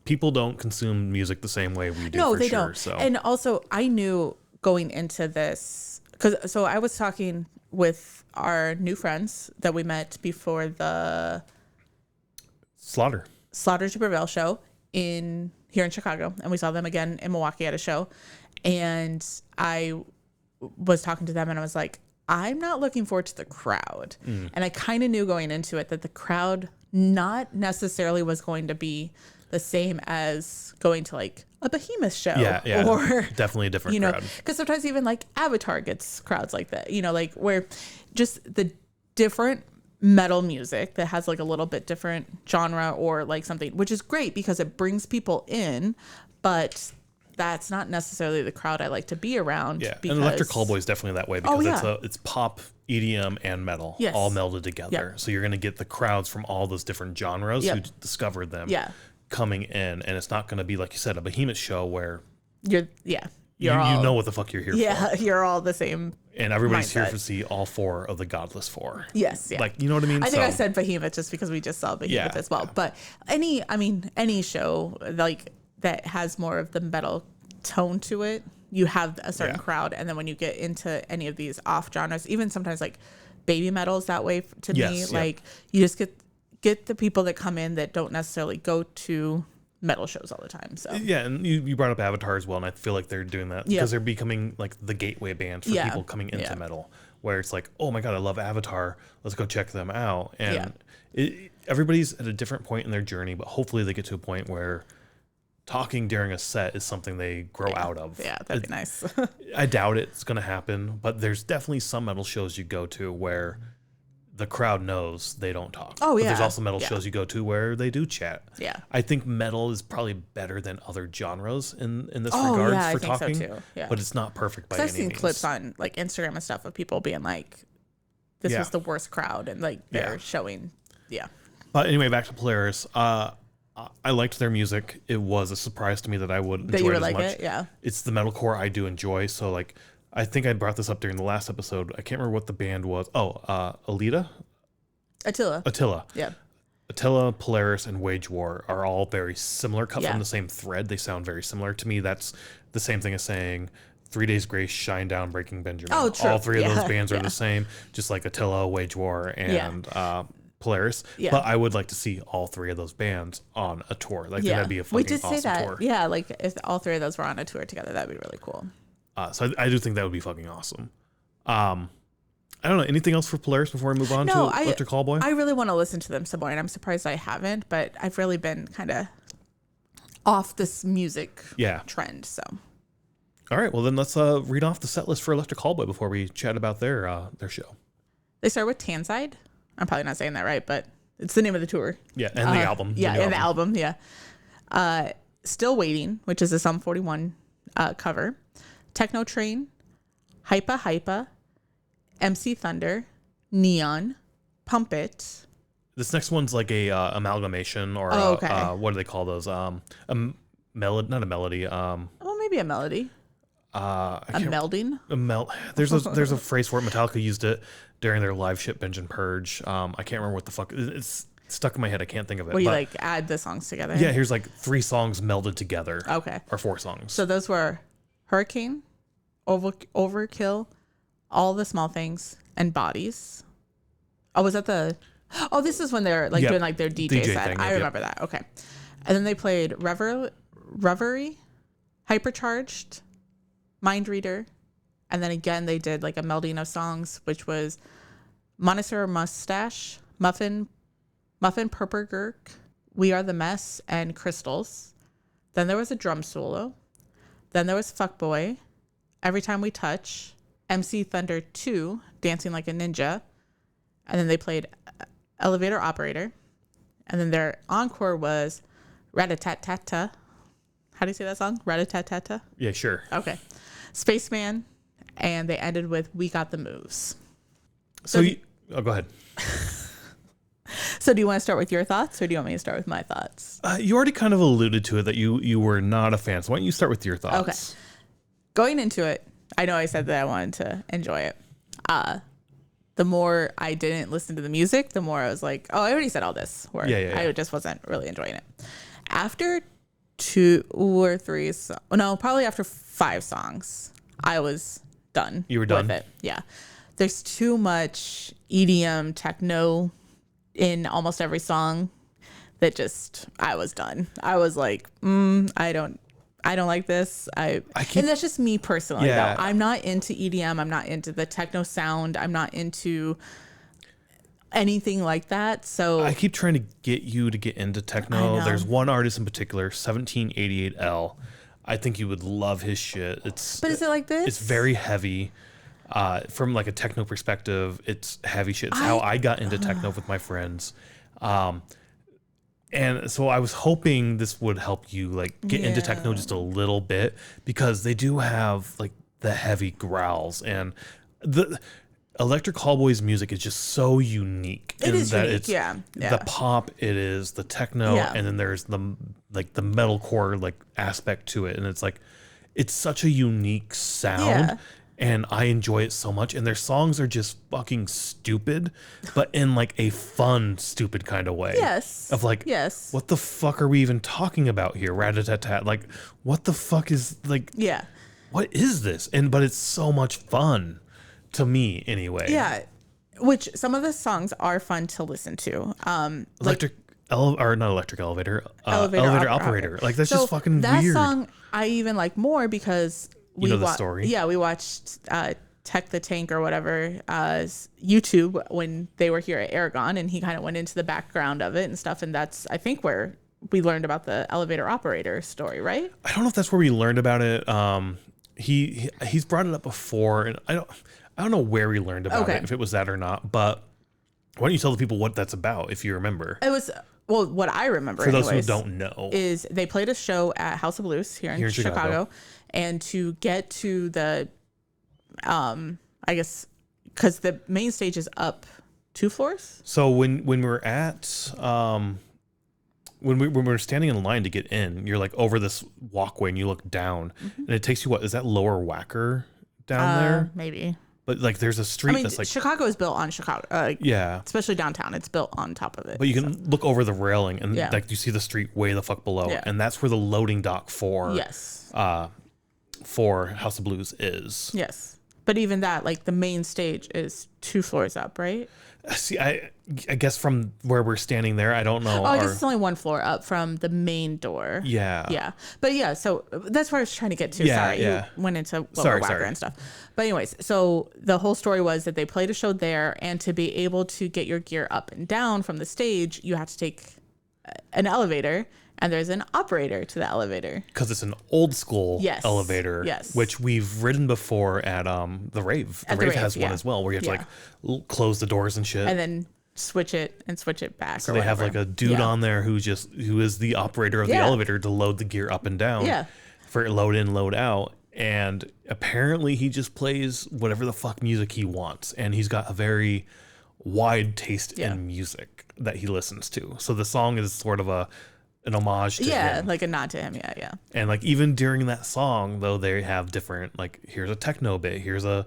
people don't consume music the same way we do. No, they sure, don't. So. And also, I knew going into this, so I was talking with our new friends that we met before the Slaughter to Prevail show here in Chicago, and we saw them again in Milwaukee at a show. And I was talking to them, and I was like, I'm not looking forward to the crowd. And I kind of knew going into it that the crowd not necessarily was going to be the same as going to like a Behemoth show. Yeah. Or definitely a different crowd. Because sometimes even like Avatar gets crowds like that, like where just the different metal music that has like a little bit different genre or like something, which is great because it brings people in, but that's not necessarily the crowd I like to be around. Yeah, because... and Electric Callboy is definitely that way because it's pop, EDM, and metal all melded together. So you're going to get the crowds from all those different genres who discovered them coming in, and it's not going to be, like you said, a behemoth show where you know what the fuck you're here for. Yeah, you're all the same. And everybody's here to see all 4 of the Godless 4. Yes, yeah. Like, you know what I mean? I think I said behemoth just because we just saw behemoth as well. But any show like that has more of the metal tone to it, you have a certain crowd. And then when you get into any of these off genres, even sometimes like baby metal's that way to me. Like you just get the people that come in that don't necessarily go to metal shows all the time. So yeah, and you brought up Avatar as well, and I feel like they're doing that because they're becoming like the gateway band for people coming into metal, where it's like, oh my god, I love Avatar, let's go check them out. And everybody's at a different point in their journey, but hopefully they get to a point where talking during a set is something they grow out of. Yeah, that'd be nice. I doubt it's going to happen, but there's definitely some metal shows you go to where the crowd knows they don't talk. Oh, but there's also metal shows you go to where they do chat. Yeah. I think metal is probably better than other genres in this regards for talking. So too. Yeah. But it's not perfect by any means. I've seen clips on like Instagram and stuff of people being like, this was the worst crowd, and like they're showing But anyway, back to Polaris. I liked their music. It was a surprise to me that I would enjoy it as much. Yeah. It's the metalcore I do enjoy. So like, I think I brought this up during the last episode. I can't remember what the band was. Attila. Yeah. Attila, Polaris, and Wage War are all very similar, cut from the same thread. They sound very similar to me. That's the same thing as saying 3 Days Grace, Shine Down, Breaking Benjamin. Oh, true. All 3 of those bands are the same, just like Attila, Wage War, and Polaris. Yeah. But I would like to see all 3 of those bands on a tour. Like that'd be a fucking awesome tour. Yeah, like if all 3 of those were on a tour together, that'd be really cool. So I do think that would be fucking awesome. I don't know. Anything else for Polaris before we move on to Electric Callboy? I really want to listen to them some more, and I'm surprised I haven't, but I've really been kind of off this music trend. So, all right. Well, then let's read off the set list for Electric Callboy before we chat about their show. They start with Tanside. I'm probably not saying that right, but it's the name of the tour. Yeah, and the album. Yeah, and the album. Yeah. Still Waiting, which is a Sum 41 cover. Techno Train, Hypa Hypa, MC Thunder, Neon, Pump It. This next one's like a amalgamation or what do they call those? Not a melody. Maybe a melody. A melding. There's a phrase for it. Metallica used it during their live shit Binge and Purge. I can't remember what the fuck. It's stuck in my head. I can't think of it. Where you like add the songs together. Yeah, here's like 3 songs melded together. Okay. Or 4 songs. So those were Hurricane, Overkill, All the Small Things, and Bodies. Oh, was that the... Oh, this is when they're like doing like their DJ set. Thing, I remember that. Okay. And then they played Reverie, Hypercharged, Mind Reader, and then again they did like a melding of songs, which was Monosaur Mustache, Muffin Purpurgurk, We Are the Mess, and Crystals. Then there was a drum solo. Then there was Fuckboy, Every Time We Touch, MC Thunder 2, Dancing Like a Ninja, and then they played Elevator Operator, and then their encore was Rat-a-tat-tat-ta. How do you say that song? Rat-a-tat-tat-ta? Yeah, sure. Okay. Spaceman, and they ended with We Got the Moves. So go ahead. So do you want to start with your thoughts, or do you want me to start with my thoughts? You already kind of alluded to it that you were not a fan. So why don't you start with your thoughts? Okay. Going into it, I know I said that I wanted to enjoy it. The more I didn't listen to the music, the more I was like, oh, I already said all this. I just wasn't really enjoying it. After 2 or 3, probably after 5 songs, I was done. You were done? With it. Yeah. There's too much EDM techno in almost every song that I was done. I was like, I don't like this. And that's just me personally. Yeah. Though. I'm not into EDM. I'm not into the techno sound. I'm not into anything like that. So I keep trying to get you to get into techno. There's one artist in particular, 1788L. I think you would love his shit. But is it like this? It's very heavy. From like a techno perspective, it's heavy shit. It's how I got into techno with my friends. And so I was hoping this would help you like get into techno just a little bit, because they do have like the heavy growls, and the Electric Callboy's music is just so unique. It is unique, the pop, it is the techno, and then there's the metalcore like aspect to it, and it's like it's such a unique sound. And I enjoy it so much. And their songs are just fucking stupid, but in like a fun, stupid kind of way. Yes. Of like, what the fuck are we even talking about here? Rat-a-tat-tat. Like, what the fuck is like, what is this? But it's so much fun to me anyway. Yeah. Which some of the songs are fun to listen to. Elevator operator. Like, that's just fucking that weird. That song I even like more because you know the story. Yeah, we watched Tech the Tank or whatever YouTube when they were here at Aragon, and he kind of went into the background of it and stuff, and that's I think where we learned about the elevator operator story, right? I don't know if that's where we learned about it. He's brought it up before, and I don't know where we learned about it, if it was that or not. But why don't you tell the people what that's about, if you remember? It was. Well, what I remember, for those who don't know, is they played a show at House of Blues here in Chicago. And to get to the, I guess, because the main stage is up 2 floors. So when we're at, when we're standing in line to get in, you're like over this walkway and you look down, and it takes you, what is that, Lower Wacker down there? Maybe. But like there's a street that's like Chicago is built on Chicago. Especially downtown, it's built on top of it. But you can look over the railing and like you see the street way the fuck below, and that's where the loading dock for for House of Blues is. Yes, but even that, like the main stage is 2 floors up, right? See, I guess from where we're standing there, I don't know. Oh, I guess it's only 1 floor up from the main door. Yeah. But yeah, so that's where I was trying to get to. Sorry, you went into Lower Wacker and stuff. But anyways, so the whole story was that they played a show there, and to be able to get your gear up and down from the stage, you have to take an elevator, and there's an operator to the elevator. Because it's an old school elevator, which we've ridden before at the Rave. The Rave has one as well, where you have to like close the doors and shit. And then switch it back. So they have like a dude on there who is the operator of the elevator to load the gear up and down for load in, load out. And apparently he just plays whatever the fuck music he wants. And he's got a very wide taste in music that he listens to. So the song is sort of an homage to him. Like a nod to him, And like even during that song, though, they have different, like, here's a techno bit, here's a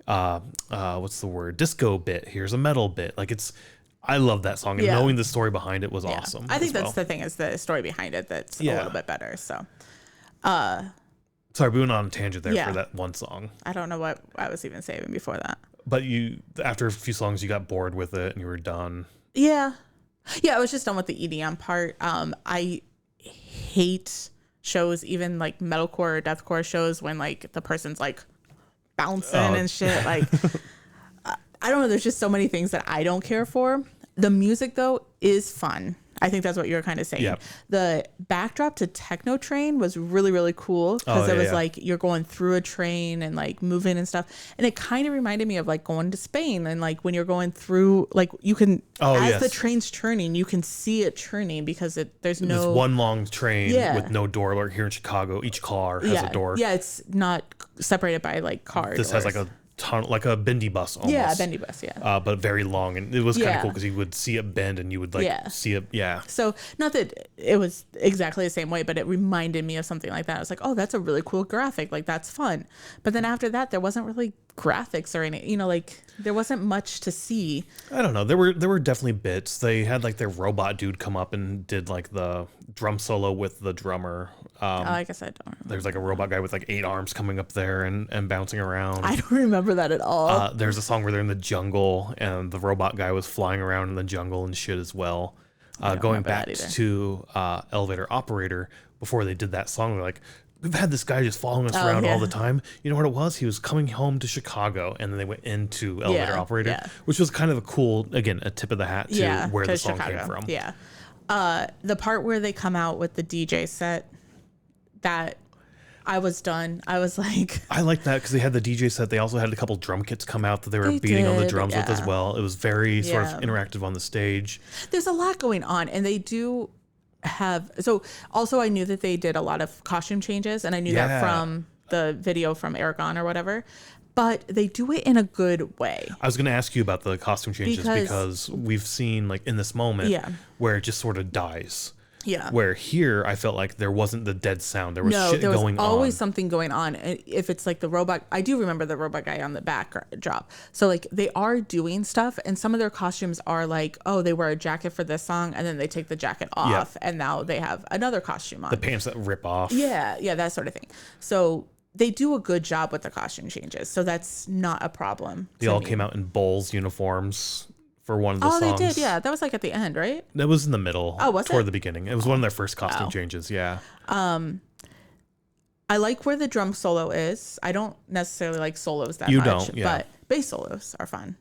what's the word, disco bit, here's a metal bit. Like I love that song, and knowing the story behind it was awesome. I think that's the thing, is the story behind it that's a little bit better. So sorry, we went on a tangent there for that one song. I don't know what I was even saving before that. But after a few songs, you got bored with it and you were done. Yeah, I was just done with the EDM part. I hate shows, even like metalcore or deathcore shows, when like the person's like bouncing and shit. Like, I don't know. There's just so many things that I don't care for. The music, though, is fun. I think that's what you were kind of saying. Yep. The backdrop to Techno Train was really, really cool, because it was like you're going through a train and like moving and stuff. And it kind of reminded me of like going to Spain, and like when you're going through, like you can, the train's churning, you can see it churning, because there's no... It's one long train with no door. Like here in Chicago, each car has a door. Yeah, it's not separated by like car This doors. has like a tunnel, like a bendy bus almost. Yeah, a bendy bus, but very long, and it was kind of cool because you would see it bend and you would like see it. So not that it was exactly the same way, but it reminded me of something like that. I was like, oh, that's a really cool graphic, like that's fun. But then after that, there wasn't really graphics or any, like there wasn't much to see. I don't know, there were definitely bits. They had like their robot dude come up and did like the drum solo with the drummer. I guess I don't remember. There's like a robot guy with like 8 arms coming up there and bouncing around. I don't remember that at all. There's a song where they're in the jungle and the robot guy was flying around in the jungle and shit as well. Going back to Elevator Operator, before they did that song, they're like, we've had this guy just following us around all the time. You know what it was? He was coming home to Chicago, and then they went into Elevator Operator, which was kind of a cool, again, a tip of the hat to where the song came from. Yeah. The part where they come out with the DJ set, that I was done. I was like... I like that, because they had the DJ set. They also had a couple drum kits come out that they were beating on the drums with as well. It was very sort of interactive on the stage. There's a lot going on, and they do have. So also I knew that they did a lot of costume changes, and I knew that from the video from Aragon or whatever. But they do it in a good way. I was going to ask you about the costume changes because we've seen like in this moment where it just sort of dies. Yeah. Where here I felt like there wasn't the dead sound. There was shit going on. There was always something going on. If it's like the robot, I do remember the robot guy on the backdrop. So like they are doing stuff, and some of their costumes are like, oh, they wear a jacket for this song, and then they take the jacket off, and now they have another costume on. The pants that rip off. Yeah, that sort of thing. So they do a good job with the costume changes. So that's not a problem. They all came out in Bulls uniforms. For one of the songs. Oh, they did, yeah. That was like at the end, right? That was in the middle. Oh, was toward it? the beginning. It was one of their first costume changes, yeah. I like where the drum solo is. I don't necessarily like solos that much. You don't, yeah. But bass solos are fun.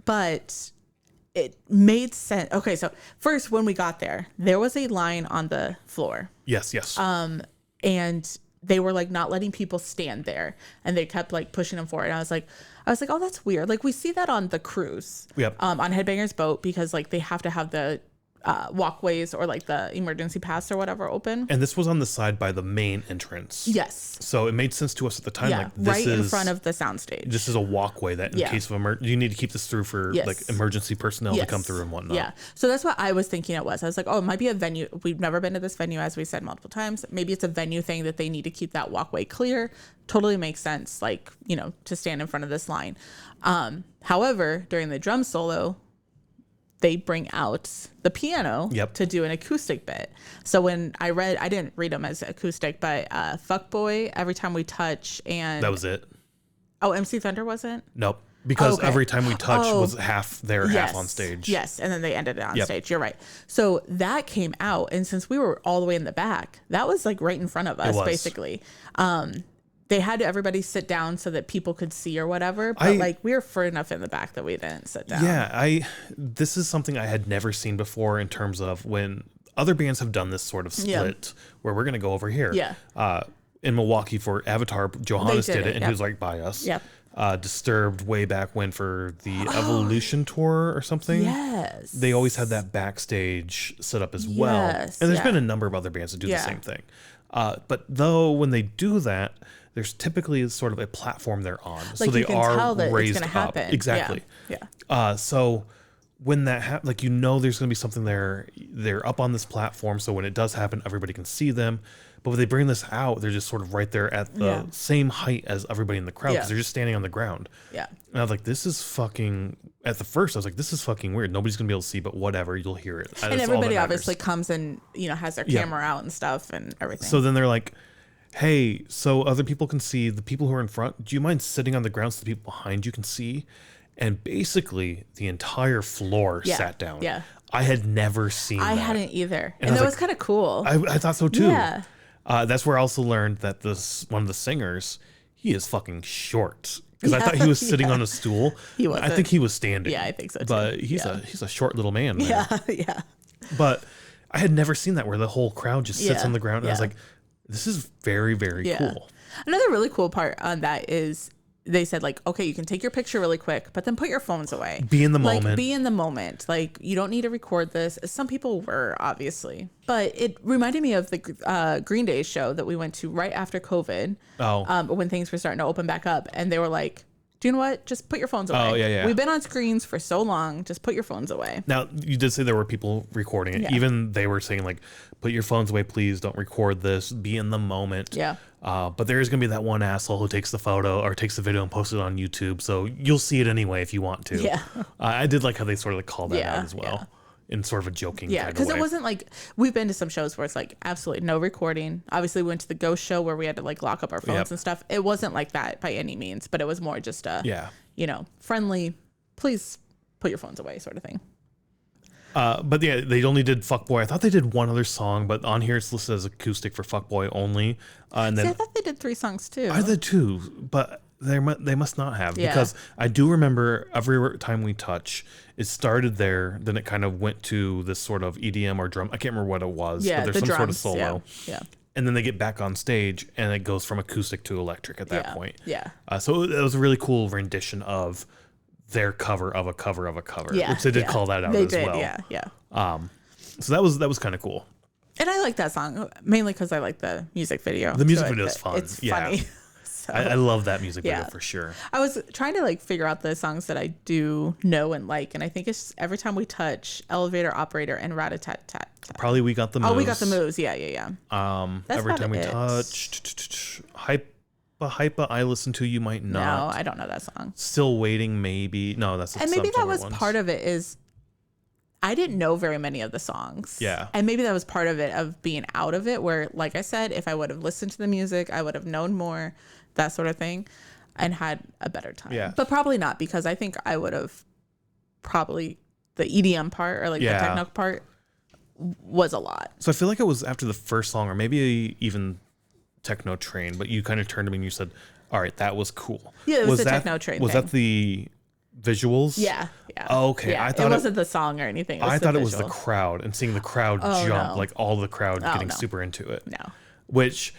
But it made sense. Okay, so first when we got there was a line on the floor. Yes. And they were like not letting people stand there, and they kept like pushing them forward. And I was like, oh, that's weird. Like we see that on the cruise, on Headbanger's boat, because like they have to have the walkways or like the emergency pass or whatever open. And this was on the side by the main entrance. Yes. So it made sense to us at the time. Yeah, like this right is in front of the soundstage. This is a walkway that in case of you need to keep this through for like emergency personnel to come through and whatnot. Yeah. So that's what I was thinking it was. I was like, oh, it might be a venue. We've never been to this venue, as we said multiple times. Maybe it's a venue thing that they need to keep that walkway clear. Totally makes sense, like, to stand in front of this line. However, during the drum solo, they bring out the piano to do an acoustic bit. So when I didn't read them as acoustic, but Fuckboy, Every Time We Touch, and... That was it. Oh, MC Thunder wasn't? Nope. Because Every Time We Touch was half there, half on stage. Yes, and then they ended it on stage. You're right. So that came out, and since we were all the way in the back, that was like right in front of us, basically. They had everybody sit down so that people could see or whatever, but like we were far enough in the back that we didn't sit down. Yeah, this is something I had never seen before in terms of when other bands have done this sort of split where we're going to go over here. Yeah. In Milwaukee for Avatar, Johannes did it, and he was like by us. Yeah. Disturbed way back when for the Evolution tour or something. Yes. They always had that backstage set up as well. And there's been a number of other bands that do the same thing. But though when they do that, there's typically sort of a platform they're on. Like so they you can are tell that raised it's gonna up. happen. Exactly. Yeah. So when that happens, like, there's going to be something there. They're up on this platform. So when it does happen, everybody can see them. But when they bring this out, they're just sort of right there at the same height as everybody in the crowd because they're just standing on the ground. Yeah. And I was like, this is fucking, at the first, I was like, this is fucking weird. Nobody's going to be able to see, but whatever, you'll hear it. And everybody obviously comes and, has their camera out and stuff and everything. So then they're like, hey, so other people can see the people who are in front. Do you mind sitting on the ground so the people behind you can see? And basically, the entire floor sat down. Yeah. I had never seen that. I hadn't either. And that was kind of cool. I thought so too. Yeah. That's where I also learned that one of the singers, he is fucking short. Because I thought he was sitting on a stool. He wasn't. I think he was standing. Yeah, I think so too. But he's a short little man. Man. Yeah. But I had never seen that where the whole crowd just sits on the ground. And I was like, this is very, very cool. Another really cool part on that is they said, like, okay, you can take your picture really quick, but then put your phones away. Be in the moment. Like, be in the moment. Like, you don't need to record this. Some people were, obviously. But it reminded me of the Green Day show that we went to right after COVID. When things were starting to open back up. And they were like, do you know what? Just put your phones away. Oh, yeah. We've been on screens for so long. Just put your phones away. Now, you did say there were people recording it. Yeah. Even they were saying, like, put your phones away, please. Don't record this. Be in the moment. Yeah. But there is going to be that one asshole who takes the photo or takes the video and posts it on YouTube. So you'll see it anyway if you want to. Yeah. I did like how they sort of called that out as well. In sort of a joking kind of way. Because it wasn't like, we've been to some shows where it's like absolutely no recording. Obviously, we went to the Ghost show where we had to like lock up our phones and stuff. It wasn't like that by any means, but it was more just a, friendly, please put your phones away sort of thing. But yeah, they only did Fuckboy. I thought they did one other song, but on here it's listed as acoustic for Fuckboy only. And then I thought they did 3 songs too. I did too, but they must not have because I do remember Every Time We Touch, it started there, then it kind of went to this sort of EDM or drum. I can't remember what it was, but there's some sort of solo. Yeah. And then they get back on stage and it goes from acoustic to electric at that point. Yeah. So it was a really cool rendition of their cover of a cover of a cover, which they did call that out as well. Yeah. So that was kind of cool. And I like that song mainly because I like the music video. The music video is fun. It's funny. So, I love that music video for sure. I was trying to like figure out the songs that I do know and like, and I think it's Every Time We Touch, Elevator Operator, and Rat-a-tat-tat. Probably We Got the Moves. Oh, We Got the Moves. Yeah. Every Time We Touch, Hypa, I Listen to You Might Not. No, I don't know that song. Still Waiting, maybe. No, that's and maybe that was part of it. Is I didn't know very many of the songs. Yeah. And maybe that was part of it, of being out of it, where, like I said, if I would have listened to the music, I would have known more, that sort of thing, and had a better time. Yeah. But probably not, because I think I would have probably, the EDM part or like the techno part was a lot. So I feel like it was after the first song, or maybe even Techno Train, but you kind of turned to me and you said, all right, that was cool. Yeah, it was the Techno Train Was thing. that the visuals? Yeah. Oh, okay. Yeah. I thought it wasn't the song or anything. I thought it was the crowd, and seeing the crowd jump, like all the crowd getting super into it. No. Which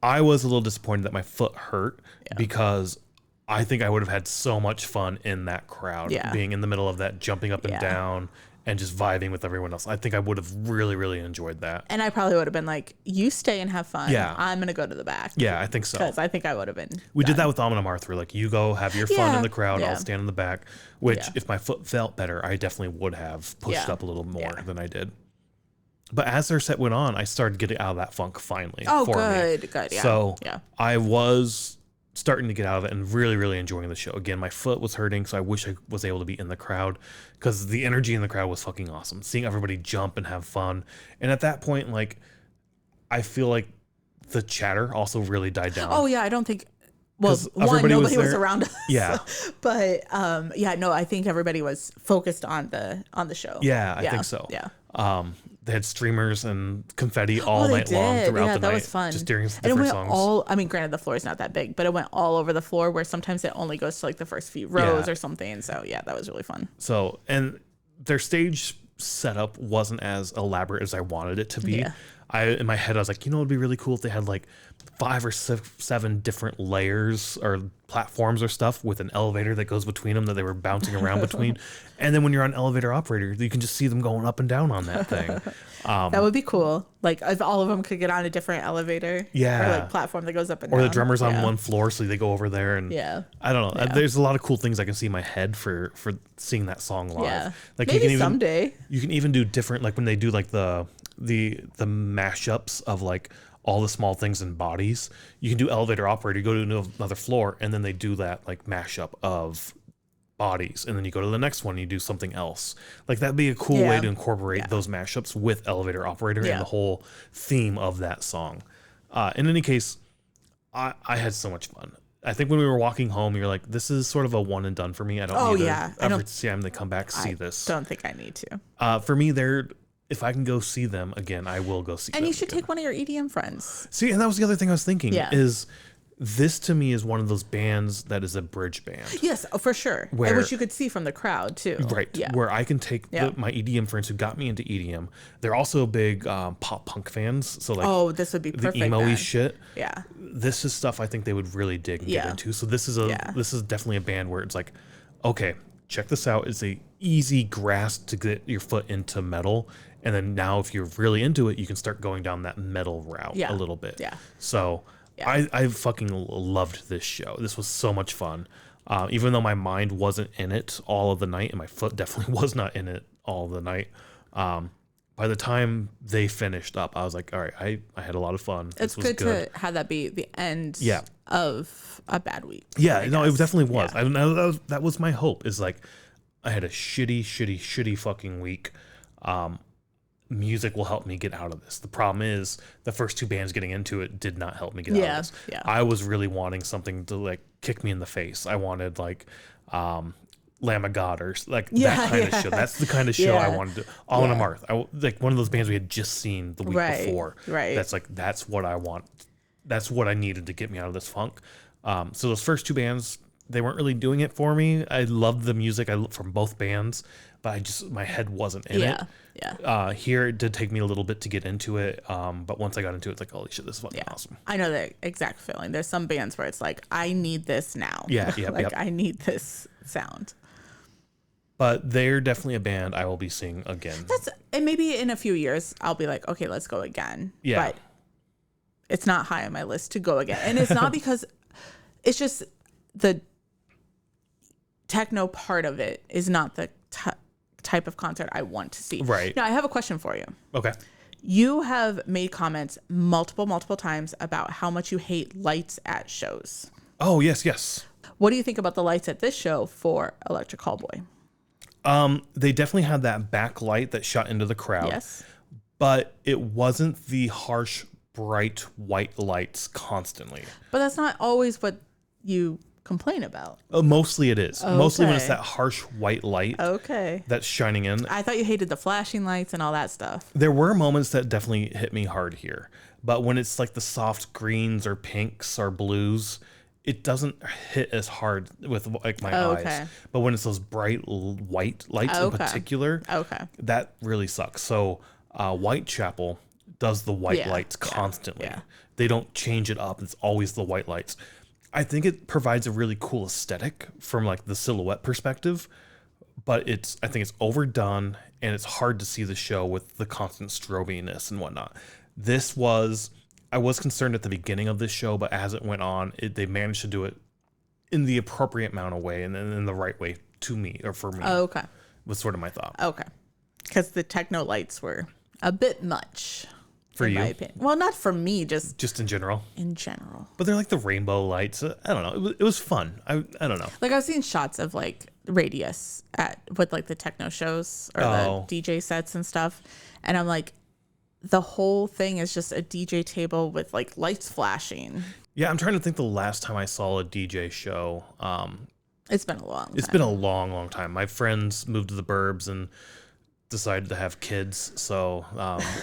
I was a little disappointed that my foot hurt because I think I would have had so much fun in that crowd, being in the middle of that, jumping up and down and just vibing with everyone else. I think I would have really, really enjoyed that. And I probably would have been like, you stay and have fun. Yeah. I'm going to go to the back. Yeah, I think so. Because I think I would have been. We did that with Amon Amarth. We're like, you go have your fun in the crowd. I'll stand in the back. Which, if my foot felt better, I definitely would have pushed up a little more than I did. But as their set went on, I started getting out of that funk finally. Oh, for good. me. Good. Yeah. So I was starting to get out of it and really, really enjoying the show. Again, my foot was hurting, so I wish I was able to be in the crowd, because the energy in the crowd was fucking awesome. Seeing everybody jump and have fun. And at that point, like, I feel like the chatter also really died down. Oh, yeah. I don't think. Well, nobody was around us. Yeah. But no, I think everybody was focused on the show. Yeah, I think so. Yeah. They had streamers and confetti all night long throughout the night. That was fun. Just during and different it songs. went I mean, granted, the floor is not that big, but it went all over the floor, where sometimes it only goes to like the first few rows or something. So yeah, that was really fun. So, and their stage setup wasn't as elaborate as I wanted it to be. Yeah. In my head, I was like, it'd be really cool if they had like 5 or 7 different layers or platforms or stuff with an elevator that goes between them that they were bouncing around between. And then when you're on Elevator Operator, you can just see them going up and down on that thing. That would be cool. Like if all of them could get on a different elevator. Yeah. Or like platform that goes up and down. Or the drummer's on one floor, so they go over there. And I don't know. There's a lot of cool things I can see in my head for seeing that song live. Yeah. Like maybe someday. You can even do different, like when they do like the mashups of like all the small things and bodies. You can do Elevator Operator, go to another floor, and then they do that like mashup of bodies, and then you go to the next one and you do something else. Like that'd be a cool way to incorporate those mashups with Elevator Operator and the whole theme of that song. In any case, I had so much fun. I think when we were walking home, you're like, this is sort of a one and done for me. I don't need to ever see them to come back see this. Don't think I need to. For me, if I can go see them again, I will go see them. And you should again. take one of your EDM friends. See, and that was the other thing I was thinking is this to me is one of those bands that is a bridge band. Yes, for sure. Which you could see from the crowd too. Right. Yeah. Where I can take my EDM friends who got me into EDM. They're also big pop punk fans. So like, this would be perfect. The emo-y shit. Yeah. This is stuff I think they would really dig and get into. So this is definitely a band where it's like, okay, check this out. It's a easy grasp to get your foot into metal. And then now if you're really into it, you can start going down that metal route a little bit. Yeah. So I fucking loved this show. This was so much fun. Even though my mind wasn't in it all of the night, and my foot definitely was not in it all of the night. By the time they finished up, I was like, all right, I had a lot of fun. It's good to have that be the end of a bad week. Yeah, no, it definitely was. Yeah. That was my hope, is like, I had a shitty fucking week. Music will help me get out of this. The problem is the first 2 bands getting into it did not help me get out of this. Yeah. I was really wanting something to like kick me in the face. I wanted like Lamb of God or like that kind of show. That's the kind of show I wanted to. Amon Amarth. Like one of those bands we had just seen the week before. Right. That's what I want. That's what I needed to get me out of this funk. So those first 2 bands, they weren't really doing it for me. I loved the music from both bands, but my head wasn't in it. Yeah. Here it did take me a little bit to get into it. But once I got into it, it's like, holy shit, this is fucking awesome. I know that exact feeling. There's some bands where it's like, I need this now. Yeah. I need this sound. But they're definitely a band I will be seeing again. And maybe in a few years I'll be like, okay, let's go again. Yeah. But it's not high on my list to go again. And it's not because it's just the techno part of it is not the type of concert I want to see. Right. Now, I have a question for you. Okay. You have made comments multiple times about how much you hate lights at shows. Oh, yes. What do you think about the lights at this show for Electric Callboy? They definitely had that backlight that shot into the crowd. Yes. But it wasn't the harsh, bright white lights constantly. But that's not always what you complain about. Mostly it is. Okay. Mostly when it's that harsh white light that's shining in. I thought you hated the flashing lights and all that stuff. There were moments that definitely hit me hard here. But when it's like the soft greens or pinks or blues, it doesn't hit as hard with like my eyes. But when it's those bright white lights in particular, that really sucks. So Whitechapel does the white lights constantly. Yeah. They don't change it up. It's always the white lights. I think it provides a really cool aesthetic from like the silhouette perspective, but I think it's overdone and it's hard to see the show with the constant strobiness and whatnot. I was concerned at the beginning of this show, but as it went on, they managed to do it in the appropriate amount of way and in the right way to me or for me. Okay. Was sort of my thought. Okay. Because the techno lights were a bit much. For you? My opinion. Well, not for me, just in general. In general. But they're like the rainbow lights. I don't know. It was fun. I don't know. Like I've seen shots of like Radius with like the techno shows or the DJ sets and stuff, and I'm like, the whole thing is just a DJ table with like lights flashing. Yeah, I'm trying to think the last time I saw a DJ show. It's been a long time. It's been a long time. My friends moved to the burbs and decided to have kids, so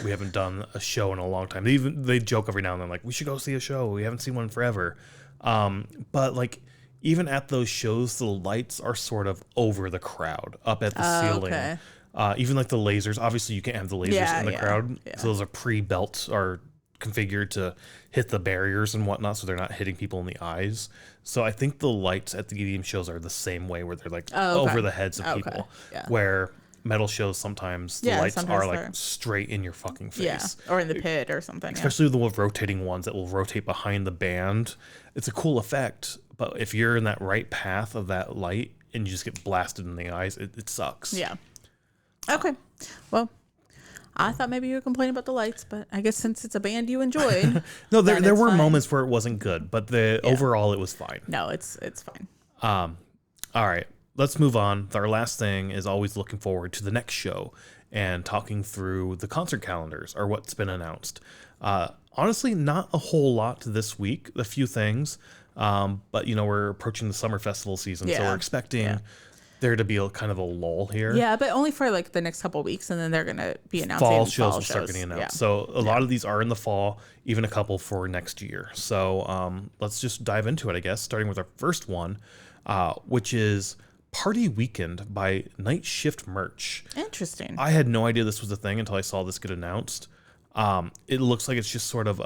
we haven't done a show in a long time. They joke every now and then like, we should go see a show, we haven't seen one forever. But like even at those shows, the lights are sort of over the crowd, up at the ceiling. Okay. Even like the lasers, obviously you can't have the lasers in the crowd, so those are pre-built or configured to hit the barriers and whatnot, so they're not hitting people in the eyes. So I think the lights at the EDM shows are the same way, where they're like over the heads of people. Where metal shows sometimes the lights are like straight in your fucking face, or in the pit or something. Especially the rotating ones that will rotate behind the band. It's a cool effect, but if you're in that right path of that light and you just get blasted in the eyes, it sucks. Yeah. Okay. Well, I thought maybe you were complaining about the lights, but I guess since it's a band you enjoyed. No, there were moments where it wasn't good, but overall it was fine. No, it's fine. All right. Let's move on. Our last thing is always looking forward to the next show and talking through the concert calendars or what's been announced. Honestly, not a whole lot this week, a few things. But, we're approaching the summer festival season, so we're expecting there to be kind of a lull here. Yeah, but only for like the next couple of weeks, and then they're going to be announcing fall shows will start getting announced. Yeah. So a lot of these are in the fall, even a couple for next year. So let's just dive into it, I guess, starting with our first one, which is Party Weekend by Night Shift Merch. Interesting. I had no idea this was a thing until I saw this get announced. It looks like it's just sort of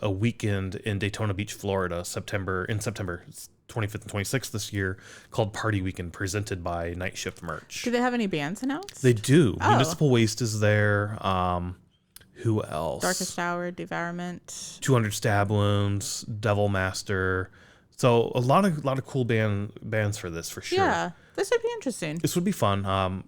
a weekend in Daytona Beach, Florida, September. It's 25th and 26th this year, called Party Weekend, presented by Night Shift Merch. Do they have any bands announced? They do. Municipal Waste is there. Who else? Darkest Hour, Devourment, 200 Stab Wounds, Devil Master. So a lot of cool bands for this, for sure. Yeah, this would be interesting. This would be fun.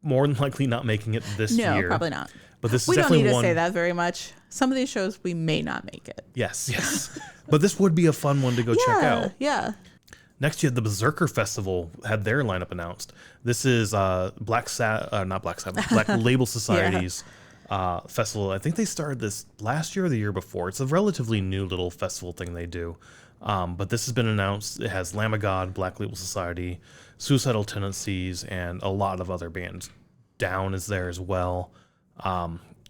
More than likely not making it this year. No, probably not. But this is we definitely don't need to say that very much. Some of these shows we may not make it. Yes. But this would be a fun one to go check out. Yeah. Next, you had the Berserker Festival had their lineup announced. This is Black Label Society's festival. I think they started this last year or the year before. It's a relatively new little festival thing they do. But this has been announced. It has Lamb of God, Black Label Society, Suicidal Tendencies, and a lot of other bands. Down is there as well.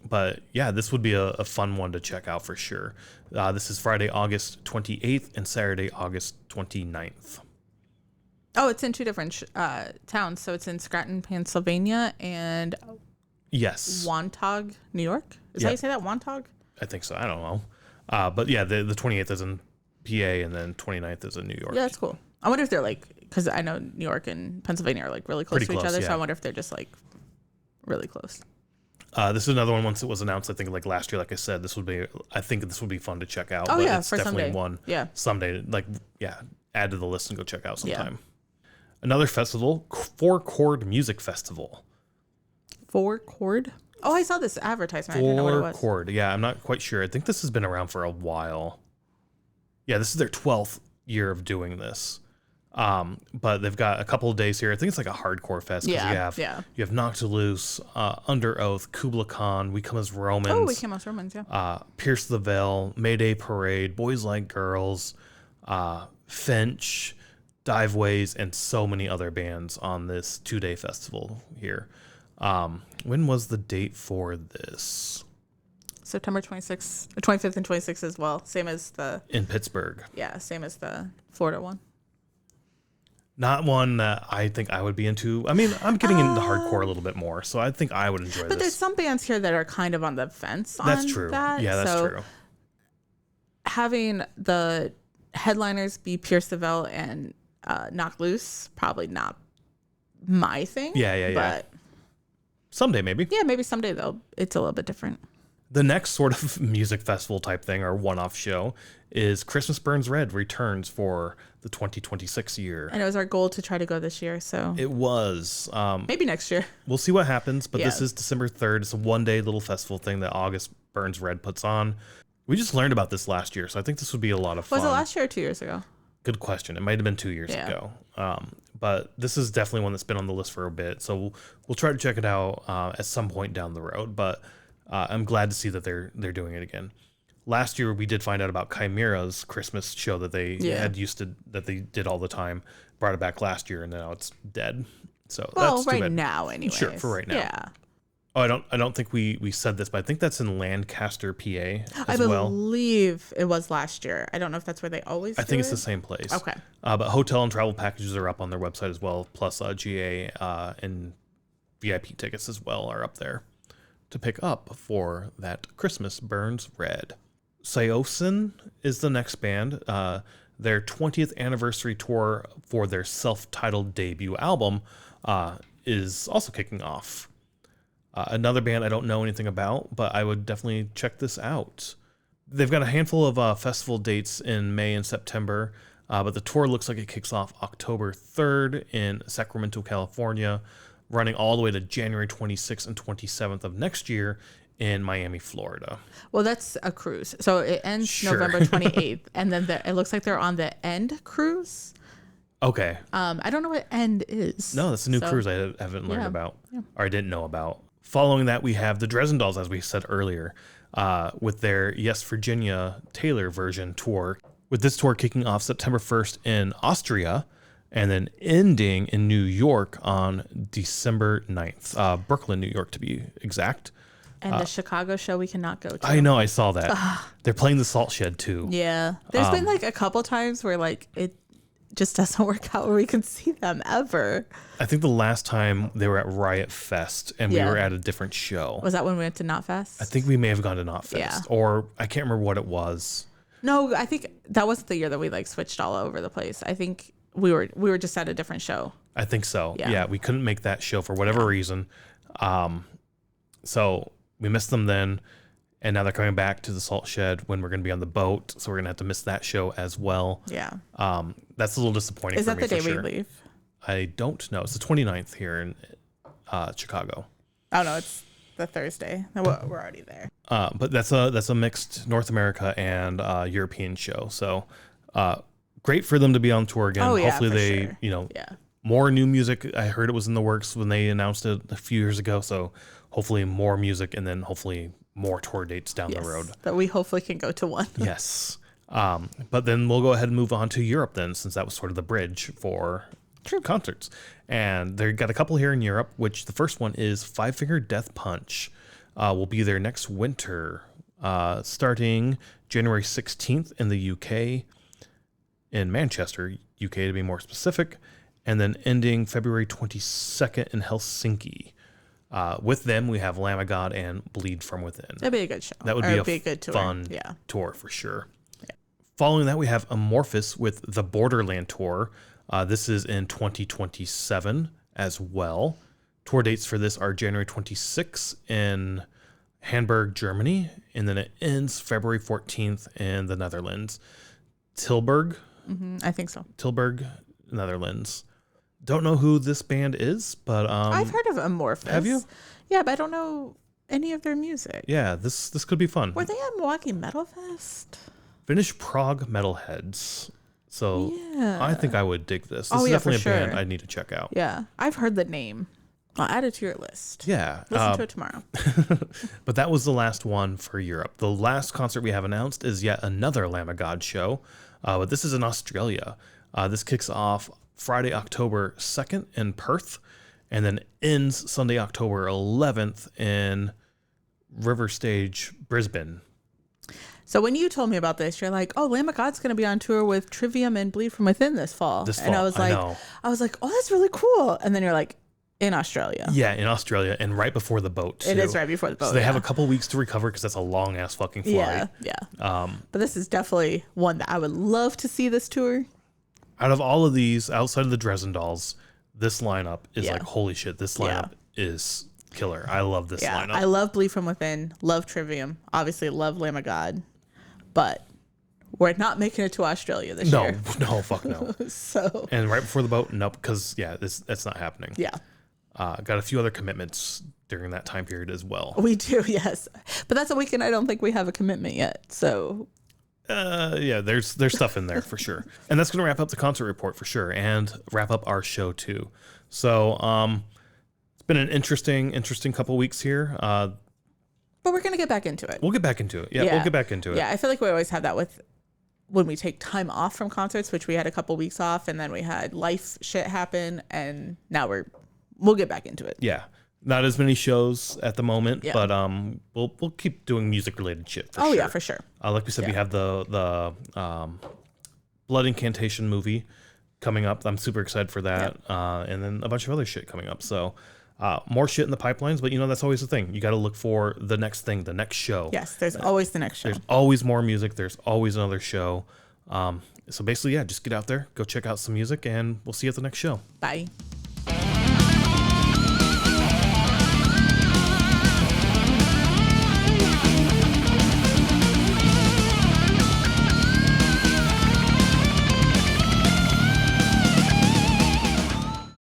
But yeah, this would be a fun one to check out for sure. This is Friday, August 28th and Saturday, August 29th. Oh, it's in two different towns. So it's in Scranton, Pennsylvania, and Wantagh, New York. Is that how you say that? Wantagh? I think so. I don't know. But yeah, the 28th is in PA and then 29th is in New York. Yeah, that's cool. I wonder if they're like, because I know New York and Pennsylvania are like really close Pretty to each close, other. yeah. So I wonder if they're just like really close. This is another one once it was announced, I think like last year, like I said, I think this would be fun to check out. Oh, but yeah, it's for definitely someday. one Yeah. someday, add to the list and go check out sometime. Another festival, 4-Chord Music Festival. 4-Chord? Oh, I saw this advertisement. I didn't know what it was. 4-Chord. Yeah, I'm not quite sure. I think this has been around for a while. Yeah, this is their 12th year of doing this. But they've got a couple of days here. I think it's like a hardcore fest. Yeah, You have Noctilus, Under Oath, Kubla Khan, We Come as Romans. Oh, We Come as Romans, yeah. Pierce the Veil, Mayday Parade, Boys Like Girls, Finch, Diveways, and so many other bands on this 2-day festival here. When was the date for this? September 25th and 26th as well. Same as in Pittsburgh. Yeah, same as the Florida one. Not one that I think I would be into. I mean, I'm getting into hardcore a little bit more, so I think I would enjoy this. But there's some bands here that are kind of on the fence on That's true. that. Yeah, that's true. Having the headliners be Pierce the Veil and Knock Loose, probably not my thing. Yeah. But someday, maybe. Yeah, maybe someday, though. It's a little bit different. The next sort of music festival type thing or one-off show is Christmas Burns Red returns for the 2026 year. And it was our goal to try to go this year, so it was. Maybe next year. We'll see what happens, but this is December 3rd. It's a one-day little festival thing that August Burns Red puts on. We just learned about this last year, so I think this would be a lot of fun. Was it last year or 2 years ago? Good question. It might have been 2 years ago. But this is definitely one that's been on the list for a bit, so we'll try to check it out at some point down the road. But I'm glad to see that they're doing it again. Last year we did find out about Chimera's Christmas show that they that they did all the time. Brought it back last year, and now it's dead. So that's too bad. Now anyway. Sure, for right now. Yeah. Oh, I don't think we said this, but I think that's in Lancaster, PA as I well. believe it was last year. I don't know if that's where they always do I think it's it. the same place. Okay. But hotel and travel packages are up on their website as well, plus GA and VIP tickets as well are up there to pick up for that Christmas Burns Red. Seosin is the next band. Their 20th anniversary tour for their self-titled debut album is also kicking off. Another band I don't know anything about, but I would definitely check this out. They've got a handful of festival dates in May and September, but the tour looks like it kicks off October 3rd in Sacramento, California, running all the way to January 26th and 27th of next year in Miami, Florida. Well, that's a cruise. So it ends November 28th, and then it looks like they're on the End cruise. Okay. I don't know what End is. No, that's a new cruise I haven't learned about, or I didn't know about. Following that, we have the Dresden Dolls, as we said earlier, with their Yes, Virginia Taylor version tour. With this tour kicking off September 1st in Austria, and then ending in New York on December 9th. Brooklyn, New York, to be exact. And the Chicago show we cannot go to. I know, I saw that. They're playing the Salt Shed, too. Yeah. There's been like a couple times where like it just doesn't work out where we can see them ever. I think the last time they were at Riot Fest and we were at a different show. Was that when we went to Knotfest? I think we may have gone to Knotfest, or I can't remember what it was. No, I think that wasn't the year that we like switched all over the place. I think we were just at a different show. I think so. Yeah, we couldn't make that show for whatever reason. So we missed them then, and now they're coming back to the Salt Shed when we're going to be on the boat, so we're going to have to miss that show as well. Yeah. That's a little disappointing for me. Is that the day we leave? I don't know. It's the 29th here in Chicago. Oh, no, it's the Thursday. We're already there. But that's a mixed North America and European show. So great for them to be on tour again. Oh, yeah, Hopefully for they, sure. more new music. I heard it was in the works when they announced it a few years ago. So hopefully more music, and then hopefully more tour dates down the road. That we hopefully can go to one. Yes. But then we'll go ahead and move on to Europe then, since that was sort of the bridge for concerts. And they've got a couple here in Europe, which the first one is Five Finger Death Punch. Will be there next winter, starting January 16th in the UK, in Manchester, UK to be more specific, and then ending February 22nd in Helsinki. With them, we have Lamb of God and Bleed From Within. That'd be a good show. That would be a good tour. fun tour for sure. Following that, we have Amorphous with the Borderland Tour. This is in 2027 as well. Tour dates for this are January 26th in Hamburg, Germany, and then it ends February 14th in the Netherlands. Tilburg. I think so. Tilburg, Netherlands. Don't know who this band is, but I've heard of Amorphous. Have you? Yeah, but I don't know any of their music. Yeah, this could be fun. Were they at Milwaukee Metal Fest? Finnish prog metalheads. So yeah. I think I would dig this. This is definitely a band I need to check out. Yeah, I've heard the name. I'll add it to your list. Yeah. Listen to it tomorrow. But that was the last one for Europe. The last concert we have announced is yet another Lamb of God show, but this is in Australia. This kicks off Friday, October 2nd in Perth, and then ends Sunday, October 11th in River Stage, Brisbane. So when you told me about this, you're like, "Oh, Lamb of God's going to be on tour with Trivium and Bleed From Within this fall." And I was like, "Oh, that's really cool." And then you're like, "In Australia." Yeah, in Australia, and right before the boat, too. It is right before the boat. So they have a couple weeks to recover because that's a long ass fucking flight. Yeah. But this is definitely one that I would love to see this tour. Out of all of these, outside of the Dresden Dolls, this lineup is like, holy shit, this lineup is killer. I love this lineup. I love Bleed From Within, love Trivium, obviously love Lamb of God, but we're not making it to Australia this year. No, fuck no. So. And right before the boat, nope, because that's not happening. Yeah. Got a few other commitments during that time period as well. We do, yes. But that's a weekend I don't think we have a commitment yet, so... Yeah, there's stuff in there for sure. And that's going to wrap up the concert report for sure and wrap up our show too. So it's been an interesting couple weeks here. But we're going to get back into it. We'll get back into it. Yeah, we'll get back into it. Yeah, I feel like we always have that with when we take time off from concerts, which we had a couple weeks off, and then we had life shit happen, and now we'll get back into it. Yeah. Not as many shows at the moment, but we'll keep doing music related shit for sure. Oh yeah, for sure. Like we said, we have the Blood Incantation movie coming up. I'm super excited for that, and then a bunch of other shit coming up. So more shit in the pipelines, but that's always the thing. You got to look for the next thing, the next show. Yes, there's always the next show. There's always more music. There's always another show. So basically, just get out there, go check out some music, and we'll see you at the next show. Bye.